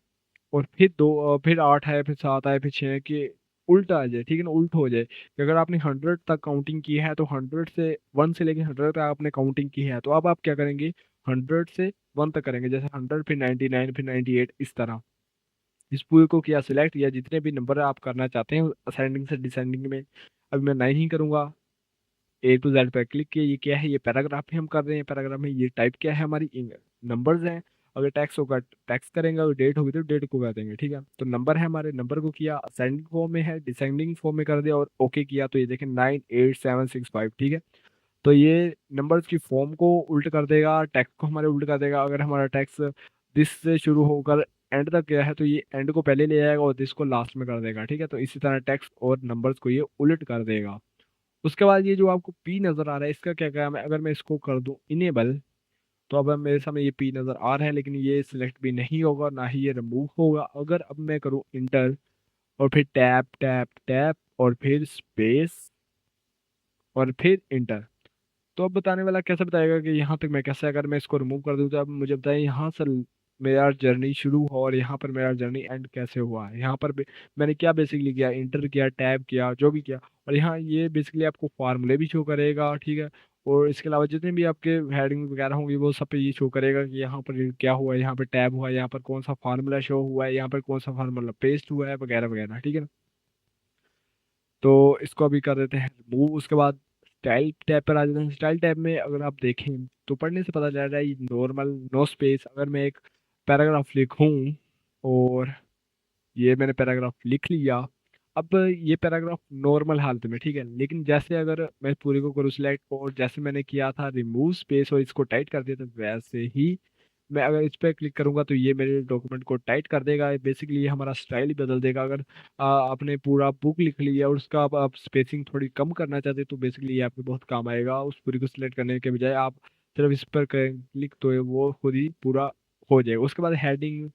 और फिर 2, फिर 8 आए, फिर 7 आए, फिर 6, कि उल्टा आ जाए। ठीक है ना, उल्ट हो जाए कि अगर आपने 100 तक काउंटिंग की है तो 100 से 1 से लेके 100 तक आपने काउंटिंग की है, तो अब आप क्या करेंगे, 100 से 1 तक करेंगे, जैसे 100 फिर 99 फिर 98 इस तरह। इस पूरे को किया सिलेक्ट, या जितने भी नंबर आप करना चाहते हैं असेंडिंग से डिसेंडिंग में। अभी मैं 9 ही करूंगा। A to Z पर क्लिक किया, ये क्या है, ये पैराग्राफ ही हम कर रहे हैं। पैराग्राफ में ये टाइप क्या है, हमारी नंबर्स हैं। अगर टैक्स होगा टैक्स करेंगे, अगर डेट होगी तो डेट को कर देंगे, ठीक है। तो नंबर है हमारे, नंबर को किया असेंडिंग फॉर्म में है, डिसेंडिंग फॉर्म में कर दिया और ओके किया, तो ये देखें 98765, ठीक है। तो ये नंबर्स की फॉर्म को उल्ट कर देगा, टैक्स को हमारे उल्ट कर देगा। अगर हमारा टैक्स दिस से शुरू होकर एंड तक गया है तो ये एंड को पहले ले जाएगा और दिस को लास्ट में कर देगा, ठीक है। तो इसी तरह टैक्स और नंबर्स को ये उल्ट कर देगा। उसके बाद ये जो आपको पी नजर आ रहा है, इसका क्या काम है, अगर मैं इसको कर दूं इनेबल, तो अब मेरे सामने ये पी नजर आ रहा है, लेकिन ये सिलेक्ट भी नहीं होगा, ना ही ये रिमूव होगा। अगर अब मैं करूं इंटर और फिर टैप टैप टैप और फिर स्पेस और फिर इंटर, तो अब बताने वाला कैसे बताएगा कि यहाँ तक मैं कैसे, अगर मैं इसको रिमूव कर दूं तो अब मुझे बताएं यहाँ से मेरा जर्नी शुरू हो और यहाँ पर मेरा जर्नी एंड कैसे हुआ है। यहाँ पर मैंने क्या बेसिकली किया, इंटर किया, टैब किया, जो भी किया। और यहाँ ये बेसिकली आपको फार्मूले भी शो करेगा, ठीक है। और इसके अलावा जितने भी आपके हेडिंग वगैरह होंगी वो सब पे ये शो करेगा कि यहाँ पर क्या हुआ है, यहाँ पर टैब हुआ है, यहाँ पर कौन सा फार्मूला शो हुआ है, यहाँ पर कौन सा फार्मूला पेस्ट हुआ है, वगैरह वगैरह, ठीक है ना। तो इसको अभी कर देते हैं रिमूव। उसके बाद स्टाइल टैब पर आ जाते हैं। स्टाइल टैब में अगर आप देखें तो पढ़ने से पता चल रहा है ये नॉर्मल नो स्पेस। अगर मैं एक पैराग्राफ लिखूं और ये मैंने पैराग्राफ लिख लिया, अब ये पैराग्राफ नॉर्मल हालत में, ठीक है। लेकिन जैसे अगर मैं पूरे को करूँ सिलेक्ट और जैसे मैंने किया था रिमूव स्पेस और इसको टाइट कर दिया, तो वैसे ही मैं अगर इस पर क्लिक करूंगा तो ये मेरे डॉक्यूमेंट को टाइट कर देगा। बेसिकली ये हमारा स्टाइल ही बदल देगा। अगर आपने पूरा बुक लिख लिया और उसका आप स्पेसिंग थोड़ी कम करना चाहते तो बेसिकली ये आपके बहुत काम आएगा। उस पूरी को सिलेक्ट करने के बजाय आप सिर्फ इस पर क्लिक तो ये वो खुद ही पूरा हो जाएगा। उसके बाद हेडिंग,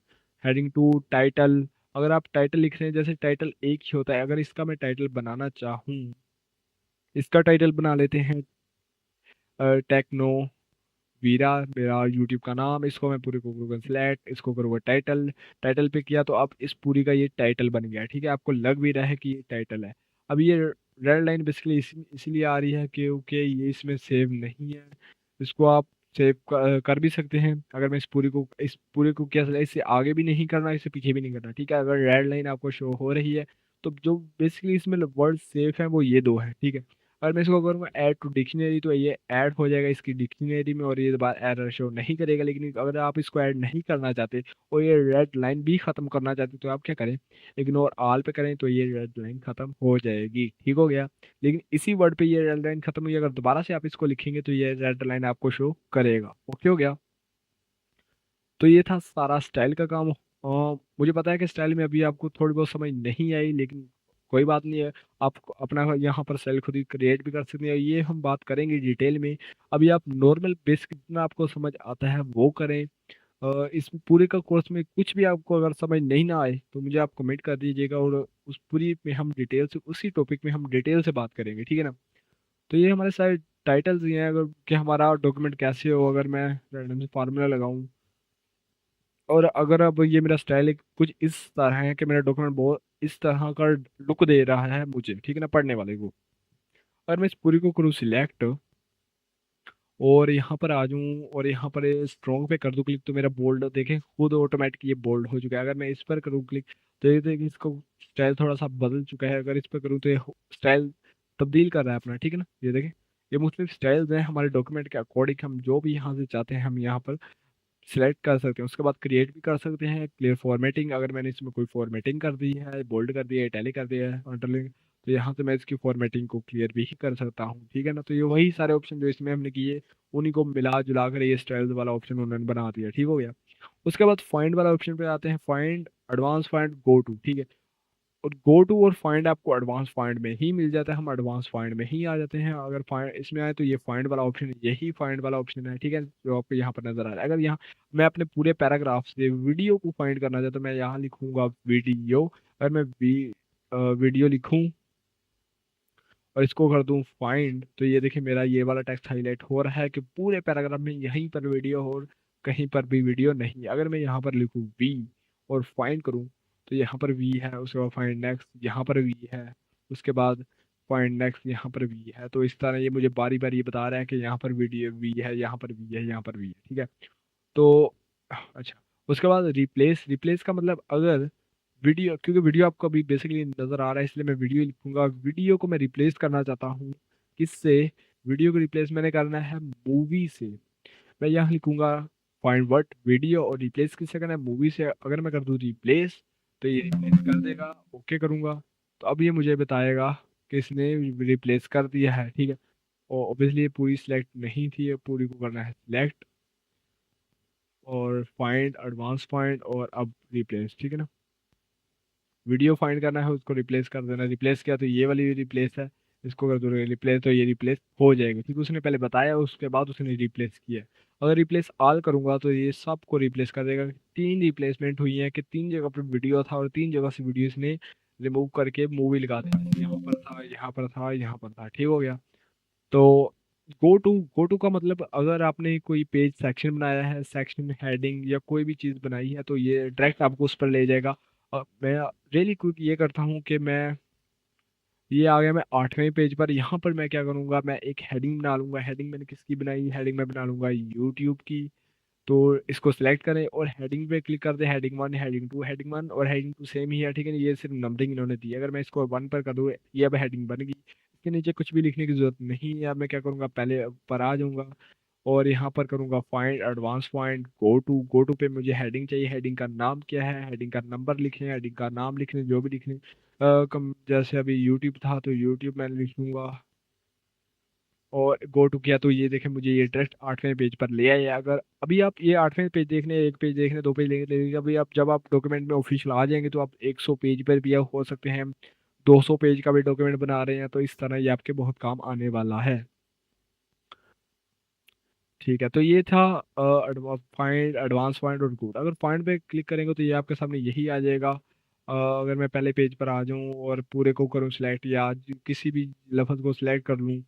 हेडिंग टू टाइटल। अगर आप टाइटल लिख रहे हैं, जैसे टाइटल एक ही होता है, अगर इसका मैं टाइटल बनाना चाहूँ, इसका टाइटल बना लेते हैं टेक्नो वीरा, मेरा यूट्यूब का नाम। इसको मैं पूरे को गूगल सेलेक्ट, इसको करूँगा टाइटल। टाइटल पे किया तो अब इस पूरी का ये टाइटल बन गया, ठीक है। आपको लग भी रहा है कि ये टाइटल है। अब ये रेड लाइन बेसिकली इसीलिए आ रही है क्योंकि ये इसमें सेव नहीं है। इसको आप सेव कर भी सकते हैं। अगर मैं इस पूरे को क्या इससे आगे भी नहीं करना, इससे पीछे भी नहीं करना, ठीक है। अगर रेड लाइन आपको शो हो रही है तो जो बेसिकली इसमें वर्ड सेफ है वो ये दो है, ठीक है। अगर मैं इसको करूँगा ऐड टू डिक्शनरी तो ये ऐड हो जाएगा इसकी डिक्शनरी में और ये बार एरर शो नहीं करेगा। लेकिन अगर आप इसको ऐड नहीं करना चाहते और ये रेड लाइन भी खत्म करना चाहते तो आप क्या करें, इग्नोर ऑल पे करें, तो ये रेड लाइन खत्म हो जाएगी, ठीक हो गया। लेकिन इसी वर्ड पे ये रेड लाइन खत्म हुई, अगर दोबारा से आप इसको लिखेंगे तो ये रेड लाइन आपको शो करेगा। ओके हो गया। तो ये था सारा स्टाइल का काम। मुझे पता है कि स्टाइल में अभी आपको थोड़ी बहुत समझ नहीं आई, लेकिन कोई बात नहीं है। आप अपना यहाँ पर स्टाइल खुद ही क्रिएट भी कर सकते हैं, ये हम बात करेंगे डिटेल में। अभी आप नॉर्मल बेसिक जितना आपको समझ आता है वो करें। इस पूरे का कोर्स में कुछ भी आपको अगर समझ नहीं ना आए तो मुझे आप कमेंट कर दीजिएगा और उस पूरी में हम डिटेल से उसी टॉपिक में हम डिटेल से बात करेंगे, ठीक है ना। तो ये हमारे सारे टाइटल्स ये हैं। अगर कि हमारा डॉक्यूमेंट कैसे हो, अगर मैं रैंडम फार्मूला लगाऊं और अगर अब ये मेरा स्टाइल एक कुछ इस तरह है कि मेरा डॉक्यूमेंट बहुत इस तरह का लुक दे रहा है मुझे, ठीक है ना, पढ़ने वाले को। अगर मैं इस पूरी को करूँ सिलेक्ट और यहाँ पर आ जाऊँ और यहाँ पर स्ट्रॉन्ग पे कर दूँ क्लिक, तो मेरा बोल्ड देखें खुद ऑटोमेटिक ये बोल्ड हो चुका है। अगर मैं इस पर करूँ क्लिक तो ये देखिए इसको स्टाइल थोड़ा सा बदल चुका है। अगर इस पर करूँ तो ये स्टाइल तब्दील कर रहा है अपना, ठीक है ना। ये देखें ये मुख्तलिफ स्टाइल्स हैं हमारे डॉक्यूमेंट के अकॉर्डिंग। हम जो भी यहाँ से चाहते हैं हम यहाँ पर सिलेक्ट कर सकते हैं। उसके बाद क्रिएट भी कर सकते हैं। क्लियर फॉर्मेटिंग, अगर मैंने इसमें कोई फॉर्मेटिंग कर दी है, बोल्ड कर दिया है, इटैलिक कर दिया है, अंडरलाइन, तो यहाँ से मैं इसकी फॉर्मेटिंग को क्लियर भी कर सकता हूँ, ठीक है ना। तो ये वही सारे ऑप्शन जो इसमें हमने किए उन्हीं को मिला जुला कर ये स्टाइल्स वाला ऑप्शन उन्होंने बना दिया, ठीक हो गया। उसके बाद फाइंड वाला ऑप्शन पे आते हैं। Find, advance find, go to, ठीक है। और गो टू और फाइंड आपको एडवांस फाइंड में ही मिल जाता है। हम एडवांस फाइंड में ही आ जाते हैं। अगर फाइंड इसमें आए तो ये फाइंड वाला ऑप्शन, यही फाइंड वाला ऑप्शन है, ठीक है, जो आपको यहाँ पर नजर आ रहा है। अगर यहाँ मैं अपने पूरे पैराग्राफ से वीडियो को फाइंड करना चाहता हूँ, मैं यहाँ लिखूंगा वीडियो। अगर मैं वीडियो लिखूं और इसको कर दूं फाइंड, तो ये देखिए मेरा ये वाला टेक्स्ट हाईलाइट हो रहा है कि पूरे पैराग्राफ में यहीं पर वीडियो हो और कहीं पर भी वीडियो नहीं। अगर मैं यहाँ पर लिखूं वी और फाइंड करूं तो यहाँ पर वी है, उसके बाद फाइंड नेक्स्ट यहाँ पर वी है, उसके बाद फाइंड नेक्स्ट यहाँ पर वी है। तो इस तरह ये मुझे बारी बारी ये बता रहा है कि यहाँ पर वीडियो वी है, यहाँ पर वी है, यहाँ पर वी है, ठीक है। तो अच्छा, उसके बाद रिप्लेस। रिप्लेस का मतलब अगर वीडियो, क्योंकि वीडियो आपको अभी बेसिकली नज़र आ रहा है इसलिए मैं वीडियो लिखूंगा। वीडियो को मैं रिप्लेस करना चाहता हूँ, किससे? वीडियो को रिप्लेस मैंने करना है मूवी से। मैं यहाँ लिखूंगा फाइंड वर्ड वीडियो, और रिप्लेस किससे करना है? मूवी से। अगर मैं कर दूँ रिप्लेस तो ये रिप्लेस कर देगा। ओके करूंगा तो अब ये मुझे बताएगा कि इसने रिप्लेस कर दिया है, ठीक है। और ऑब्वियसली ये पूरी सिलेक्ट नहीं थी, ये पूरी को करना है सिलेक्ट, और फाइंड एडवांस फाइंड, और अब रिप्लेस, ठीक है ना। वीडियो फाइंड करना है, उसको रिप्लेस कर देना। रिप्लेस किया तो ये वाली रिप्लेस है, इसको कर दो रिप्लेस तो ये रिप्लेस हो जाएगी, ठीक है। उसने पहले बताया, उसके बाद उसने रिप्लेस किया। अगर रिप्लेस ऑल करूंगा तो ये सबको रिप्लेस कर देगा। तीन रिप्लेसमेंट हुई है कि तीन जगह पर वीडियो था और तीन जगह से वीडियो इसने रिमूव करके मूवी लगा दिया। यहाँ पर था, यहाँ पर था, यहाँ पर था, ठीक हो गया। तो गो टू का मतलब, अगर आपने कोई पेज सेक्शन बनाया है, सेक्शन हेडिंग या कोई भी चीज़ बनाई है, तो ये डायरेक्ट आपको उस पर ले जाएगा। और मैं रियली क्विक ये करता हूँ कि मैं, ये आ गया मैं 8वें पेज पर। यहाँ पर मैं क्या करूँगा, मैं एक हेडिंग बना लूंगा। हेडिंग मैंने किसकी बनाई? हेडिंग मैं बना लूंगा यूट्यूब की। तो इसको सिलेक्ट करें और हेडिंग पे क्लिक कर दें। Heading one, heading two, heading one और हेडिंग टू सेम ही है, ठीक है। ये सिर्फ नंबरिंग इन्होंने दी है। अगर मैं इसको वन पर कर दूँ, ये अब हेडिंग बन गई। इसके नीचे कुछ भी लिखने की जरूरत नहीं है। अब मैं क्या करूँगा, पहले पर आ जाऊँगा और यहाँ पर करूँगा find advance find go to पे मुझे हेडिंग चाहिए। हेडिंग का नाम क्या है? हेडिंग का नंबर लिखें, हेडिंग का नाम लिखने, जो भी लिखने। कम जैसे अभी यूट्यूब था तो यूट्यूब मैं लिख लूँगा, और गो टू किया तो ये देखें मुझे ये डायरेक्ट 8वें पेज पर ले आया। अगर अभी आप ये 8वें पेज देखने, एक पेज देखने, दो पेज देखने, अभी आप जब आप डॉक्यूमेंट में ऑफिशियल आ जाएंगे तो आप 100 पेज पर भी हो सकते हैं, 200 पेज का भी डॉक्यूमेंट बना रहे हैं, तो इस तरह ये आपके बहुत काम आने वाला है। ठीक है, तो ये था फाइंड एडवांस फाइंड और गुड। अगर फाइंड पे क्लिक करेंगे तो ये आपके सामने यही आ जाएगा। अगर मैं पहले पेज पर आ जाऊं और पूरे को करूं सिलेक्ट, या किसी भी लफ्ज़ को सिलेक्ट कर लूं,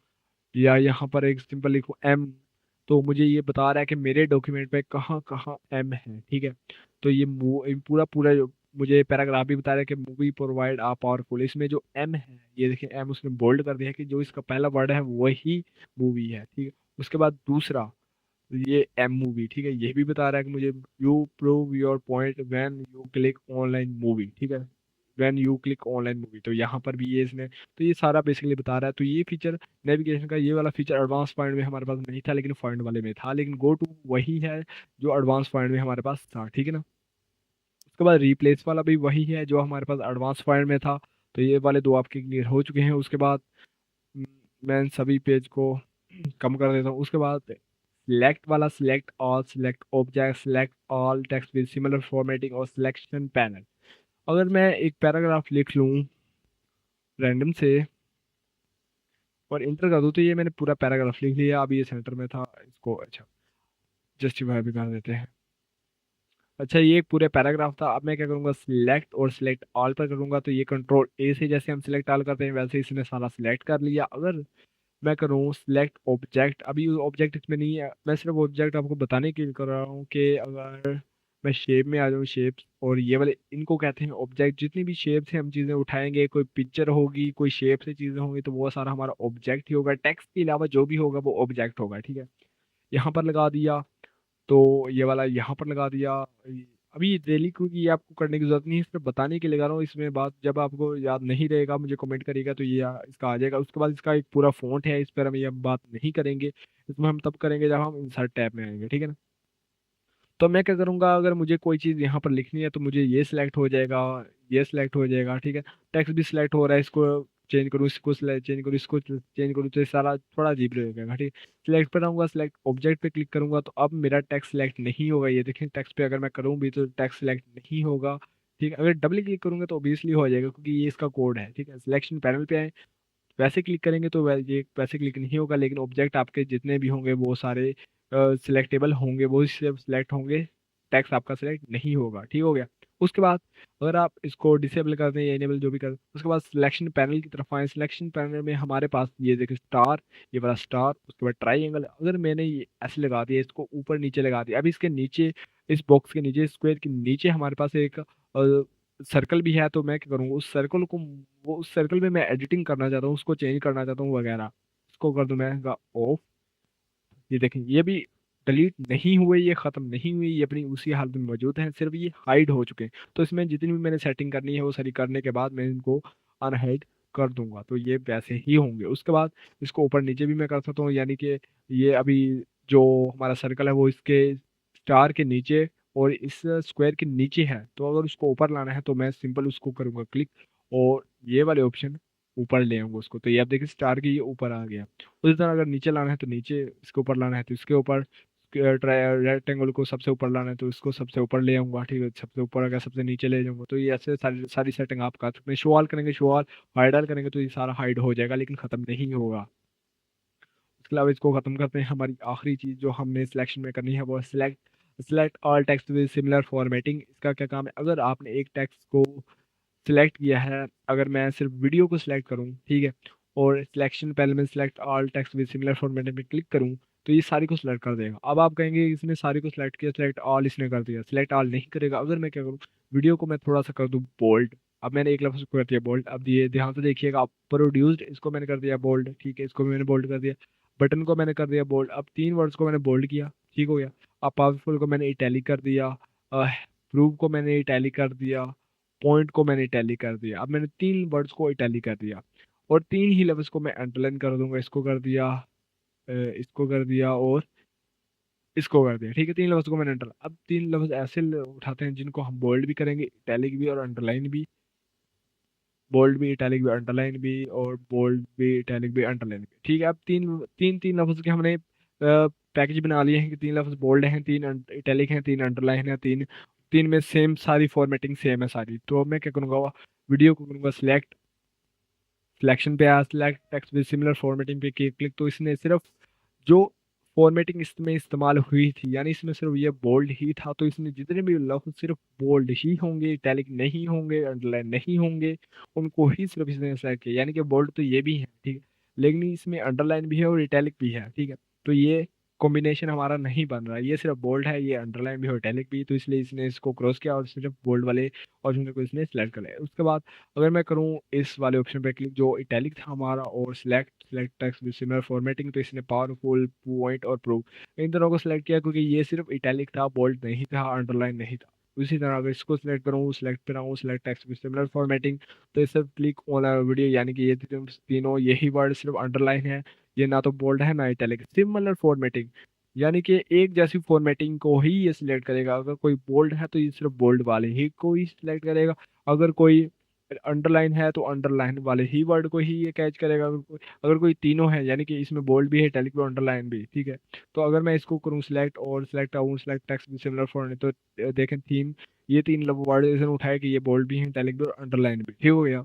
या यहाँ पर एक सिंपल लिखूं एम, तो मुझे ये बता रहा है कि मेरे डॉक्यूमेंट पे कहाँ कहाँ एम है, ठीक है। तो ये पूरा पूरा मुझे पैराग्राफ भी बता रहा है कि मूवी प्रोवाइड आ पावरफुल। इसमें जो एम है, ये देखिए एम उसने बोल्ड कर दिया है कि जो इसका पहला वर्ड है वही मूवी है, ठीक है। उसके बाद दूसरा, ये एम मूवी, ठीक है, ये भी बता रहा है कि मुझे you prove your point when you click online movie, ठीक है। When you click online movie, तो यहाँ पर भी ये इसने, तो ये सारा बेसिकली बता रहा है। तो ये फीचर नेविगेशन का, ये वाला फीचर एडवांस पॉइंट में हमारे पास नहीं था, लेकिन पॉइंट वाले में था। लेकिन गो टू वही है जो एडवांस पॉइंट में हमारे पास था, ठीक है ना। उसके बाद रिप्लेस वाला भी वही है जो हमारे पास एडवांस पॉइंट में था। तो ये वाले दो आपके क्लियर हो चुके हैं। उसके बाद म, मैं इन सभी पेज को कम कर देता हूँ। उसके बाद सिलेक्ट वाला, select all, select object, select all text with similar formatting और सिलेक्शन पैनल। अगर मैं एक पैराग्राफ लिख लूँ रैंडम से और इंटर कर दूँ, तो ये मैंने पूरा पैराग्राफ लिख लिया। अभी ये सेंटर में था, इसको अच्छा जस्टिफाई भी कर देते हैं। अच्छा, ये एक पूरे पैराग्राफ था। अब मैं क्या करूँगा, सिलेक्ट और सिलेक्ट ऑल पर करूँगा, तो ये कंट्रोल ए से जैसे हम सिलेक्ट ऑल करते हैं वैसे इसने सारा सिलेक्ट कर लिया। अगर मैं करूँ सिलेक्ट ऑब्जेक्ट, अभी ऑब्जेक्ट इसमें नहीं है, मैं सिर्फ ऑब्जेक्ट आपको बताने के लिए कर रहा हूँ कि अगर मैं शेप में आ जाऊँ, शेप्स, और ये वाले इनको कहते हैं ऑब्जेक्ट। जितनी भी शेप से हम चीज़ें उठाएंगे, कोई पिक्चर होगी, कोई शेप से चीज़ें होंगी, तो वो सारा हमारा ऑब्जेक्ट ही होगा। टेक्स्ट के अलावा जो भी होगा वो ऑब्जेक्ट होगा, ठीक है। यहाँ पर लगा दिया, तो ये वाला यहाँ पर लगा दिया। अभी डेली क्योंकि ये आपको करने की जरूरत नहीं है, सिर्फ बताने के लिए लगा रहा हूँ। इसमें बात जब आपको याद नहीं रहेगा मुझे कमेंट करिएगा तो ये इसका आ जाएगा। उसके बाद इसका एक पूरा फॉन्ट है, इस पर हम ये बात नहीं करेंगे। इसमें हम तब करेंगे जब हम इंसर्ट टैब में आएंगे, ठीक है ना। तो मैं क्या करूँगा, अगर मुझे कोई चीज़ यहाँ पर लिखनी है तो मुझे ये सिलेक्ट हो जाएगा, ये सिलेक्ट हो जाएगा, ठीक है। टेक्स्ट भी सिलेक्ट हो रहा है, इसको चेंज करूँ, इसको चेंज करूँ, इसको चेंज करूँ, तो ये सारा थोड़ा अजीब लगेगा, ठीक है। सिलेक्ट पर आऊँगा, सिलेक्ट ऑब्जेक्ट पे क्लिक करूंगा तो अब मेरा टेक्स्ट सिलेक्ट नहीं होगा। ये देखें टेक्स्ट पे अगर मैं करूँ भी तो टेक्स्ट सिलेक्ट नहीं होगा, ठीक है। अगर डबल क्लिक करूंगा तो ऑब्वियसली हो जाएगा क्योंकि ये इसका कोड है, ठीक है। सिलेक्शन पैनल पे आए, वैसे क्लिक करेंगे तो ये वैसे क्लिक नहीं होगा, लेकिन ऑब्जेक्ट आपके जितने भी होंगे वो सारे सिलेक्टेबल होंगे, वो सिलेक्ट होंगे। टैक्स आपका सिलेक्ट नहीं होगा, ठीक हो गया। उसके बाद अगर आप इसको डिसेबल कर दें या इनेबल जो भी कर दें, उसके बाद सिलेक्शन पैनल की तरफ आए। सिलेक्शन पैनल में हमारे पास ये देखिए स्टार, ये वाला स्टार, उसके बाद ट्राइंगल। अगर मैंने ये ऐसे लगा दिया, इसको ऊपर नीचे लगा दिया, अब इसके नीचे, इस बॉक्स के नीचे, स्क्वायर के नीचे हमारे पास एक सर्कल भी है। तो मैं क्या करूँगा, उस सर्कल को, वो उस सर्कल में मैं एडिटिंग करना चाहता हूँ, उसको चेंज करना चाहता हूँ वगैरह, इसको कर दूं मैं ऑफ। ये देखें, ये भी डिलीट नहीं हुए, ये ख़त्म नहीं हुई, ये अपनी उसी हालत में मौजूद हैं, सिर्फ ये हाइड हो चुके हैं। तो इसमें जितनी भी मैंने सेटिंग करनी है वो सारी करने के बाद मैं इनको अनहाइड कर दूंगा, तो ये वैसे ही होंगे। उसके बाद इसको ऊपर नीचे भी मैं कर सकता हूँ, यानी कि ये अभी जो हमारा सर्कल है वो इसके स्टार के नीचे और इस स्क्वायर के नीचे है, तो अगर उसको ऊपर लाना है तो मैं सिंपल उसको करूँगा क्लिक और ये वाले ऑप्शन ऊपर ले आऊंगा उसको, तो ये आप देखिए स्टार की ये ऊपर आ गया। उसी तरह अगर नीचे लाना है तो नीचे, इसके ऊपर लाना है तो इसके ऊपर, रेक्टेंगल को सबसे ऊपर लाना है तो इसको सबसे ऊपर ले आऊंगा, ठीक है, सबसे ऊपर अगर सबसे नीचे ले जाऊंगा, तो ये ऐसे सारी सारी सेटिंग आप कर सकते हैं। शो ऑल करेंगे, शो ऑल हाइड ऑल करेंगे तो ये सारा हाइड हो जाएगा, लेकिन खत्म नहीं होगा। इसके अलावा इसको खत्म करते हैं, हमारी आखिरी चीज जो हमने सिलेक्शन में करनी है वो select select all text with similar formatting. इसका क्या काम है, अगर आपने एक टेक्स्ट को सिलेक्ट किया है, अगर मैं सिर्फ वीडियो को सिलेक्ट करूं, ठीक है, और सिलेक्शन पहले मैं select all text with similar formatting पे क्लिक करूं, तो ये सारी को सिलेक्ट कर देगा। अब आप कहेंगे इसने सारी को सिलेक्ट किया, सिलेक्ट ऑल इसने कर दिया, सिलेक्ट ऑल नहीं करेगा। अगर मैं क्या करूं, वीडियो को मैं थोड़ा सा कर दूं बोल्ड, अब मैंने एक लफ्ज को कर दिया बोल्ड, अब ये ध्यान से देखिएगा, प्रोड्यूस्ड इसको मैंने कर दिया बोल्ड, ठीक है, इसको भी मैंने बोल्ड कर दिया, बटन को मैंने कर दिया बोल्ड, अब तीन वर्ड्स को मैंने बोल्ड किया, ठीक हो गया। अब पावरफुल को मैंने इटैलिक कर दिया, प्रूव को मैंने इटैलिक कर दिया, पॉइंट को मैंने इटैलिक कर दिया। अब मैंने तीन वर्ड्स को इटैलिक कर दिया और तीन ही लफ्ज को मैं अंडरलाइन कर दूंगा, इसको कर दिया, इसको कर दिया और इसको कर दिया, ठीक है, तीन लफ्ज को मैंने अंडर। अब तीन लफ्ज ऐसे उठाते हैं जिनको हम बोल्ड भी करेंगे, इटैलिक भी और अंडरलाइन भी, बोल्ड भी, इटैलिक भी, अंडरलाइन भी, और बोल्ड भी, इटैलिक भी, अंडरलाइन भी, ठीक है। अब तीन तीन तीन लफ्ज के हमने पैकेज बना लिए हैं कि तीन लफ्ज बोल्ड हैं, तीन इटैलिक हैं, तीन अंडरलाइन है, तीन तीन में सेम सारी फॉर्मेटिंग सेम है सारी। तो मैं क्या करूँगा, वीडियो को करूँगा सिलेक्ट, सिलेक्शन पे आया, select text with similar formatting पे क्लिक, तो इसने सिर्फ जो फॉर्मेटिंग इसमें इस्तेमाल हुई थी, यानी इसमें सिर्फ ये बोल्ड ही था, तो इसमें जितने भी लफ्ज सिर्फ बोल्ड ही होंगे, इटैलिक नहीं होंगे, अंडरलाइन नहीं होंगे, उनको ही सिर्फ इसने सेलेक्ट किया। यानी कि बोल्ड तो ये भी है, ठीक है, लेकिन इसमें अंडरलाइन भी है और इटैलिक भी है, ठीक है, तो ये कॉम्बिनेशन हमारा नहीं बन रहा है, ये सिर्फ बोल्ड है, ये अंडरलाइन भी और इटैलिक भी, तो इसलिए इसने इसको क्रॉस किया और सिर्फ बोल्ड वाले ऑप्शन को इसने सेलेक्ट कर लिया। उसके बाद अगर मैं करूँ इस वाले ऑप्शन पे क्लिक जो इटैलिक था हमारा, और select select text with similar formatting, तो इसने पावरफुल, पॉइंट और प्रूफ इन दोनों को सिलेक्ट किया, क्योंकि ये सिर्फ इटैलिक था, बोल्ड नहीं था, अंडरलाइन नहीं था। उसी तरह अगर इसको सिलेक्ट करूँ, सिलेक्ट पे रहूँ, select text with similar formatting, तो ये सिर्फ क्लिक ऑन वीडियो, यानी कि ये तीनों यही वर्ड सिर्फ अंडरलाइन है, ये ना तो बोल्ड है ना इटैलिक, सिमिलर फॉर्मेटिंग, यानी कि एक जैसी फॉर्मेटिंग को ही ये सिलेक्ट करेगा। अगर कोई बोल्ड है तो ये सिर्फ बोल्ड वाले ही को ही सिलेक्ट करेगा, अगर कोई अंडरलाइन है तो अंडरलाइन वाले ही वर्ड को ही ये कैच करेगा। अगर कोई तीनों है, यानी कि इसमें बोल्ड भी है, इटैलिक भी, अंडरलाइन भी, ठीक है, तो अगर मैं इसको करूँ सिलेक्ट और सिलेक्ट आऊँ, सिलेक्ट टेक्स्ट भी सिमिलर फॉर्मेट, तो देखें तीन, ये तीन वर्ड इसने उठाए कि ये बोल्ड भी है, इटैलिक भी और अंडरलाइन भी, ठीक हो गया।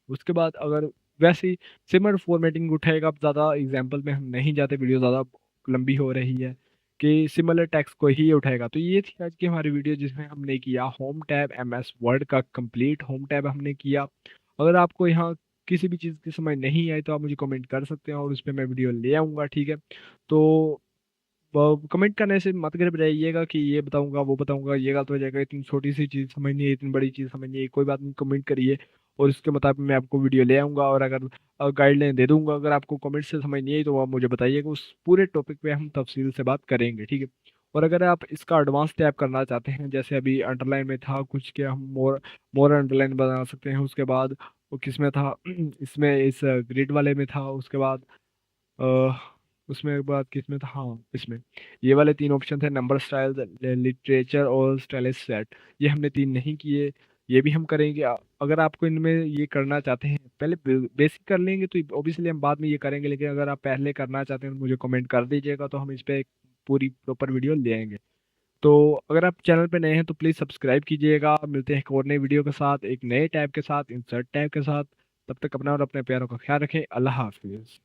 उसके बाद अगर वैसे ही सिमिलर फॉर्मेटिंग उठाएगा, अब ज़्यादा एग्जांपल में हम नहीं जाते, वीडियो ज़्यादा लंबी हो रही है, कि सिमिलर टेक्स्ट को ही उठाएगा। तो ये थी आज की हमारी वीडियो जिसमें हमने किया होम टैब एमएस वर्ड का कंप्लीट होम टैब हमने किया। अगर आपको यहाँ किसी भी चीज़ की समझ नहीं आई तो आप मुझे कमेंट कर सकते हैं और उस पर मैं वीडियो ले आऊँगा, ठीक है। तो कमेंट करने से मत कर रहिएगा कि ये बताऊंगा वो बताऊंगा, ये गलत हो जाएगा, इतनी छोटी सी चीज़ समझनी है, इतनी बड़ी चीज़ समझनी है, कोई बात नहीं, कमेंट करिए और उसके मुताबिक मैं आपको वीडियो ले आऊंगा, और अगर गाइडलाइन दे दूंगा। अगर आपको कमेंट से समझ नहीं आई तो आप मुझे बताइएगा, उस पूरे टॉपिक पे हम तफसील से बात करेंगे, ठीक है। और अगर आप इसका एडवांस टैप करना चाहते हैं, जैसे अभी अंडरलाइन में था कुछ के, हम मोर मोर अंडरलाइन बना सकते हैं। उसके बाद वो किस में था इसमें इस ग्रिड वाले में था। उसके बाद अ, उसमें एक बात किसमें था, हाँ इसमें ये वाले तीन ऑप्शन थे, नंबर, स्टाइल, लिटरेचर और स्टाइलिश सेट, ये हमने तीन नहीं किए, ये भी हम करेंगे। अगर आपको इनमें ये करना चाहते हैं, पहले बेसिक कर लेंगे तो ऑब्वियसली हम बाद में ये करेंगे, लेकिन अगर आप पहले करना चाहते हैं तो मुझे कमेंट कर दीजिएगा, तो हम इस पर एक पूरी प्रॉपर वीडियो ले आएंगे। तो अगर आप चैनल पे नए हैं तो प्लीज़ सब्सक्राइब कीजिएगा। मिलते हैं एक और नई वीडियो के साथ, एक नए टैब के साथ, इंसर्ट टैब के साथ। तब तक अपना और अपने प्यारों का ख्याल रखें। अल्लाह हाफिज़।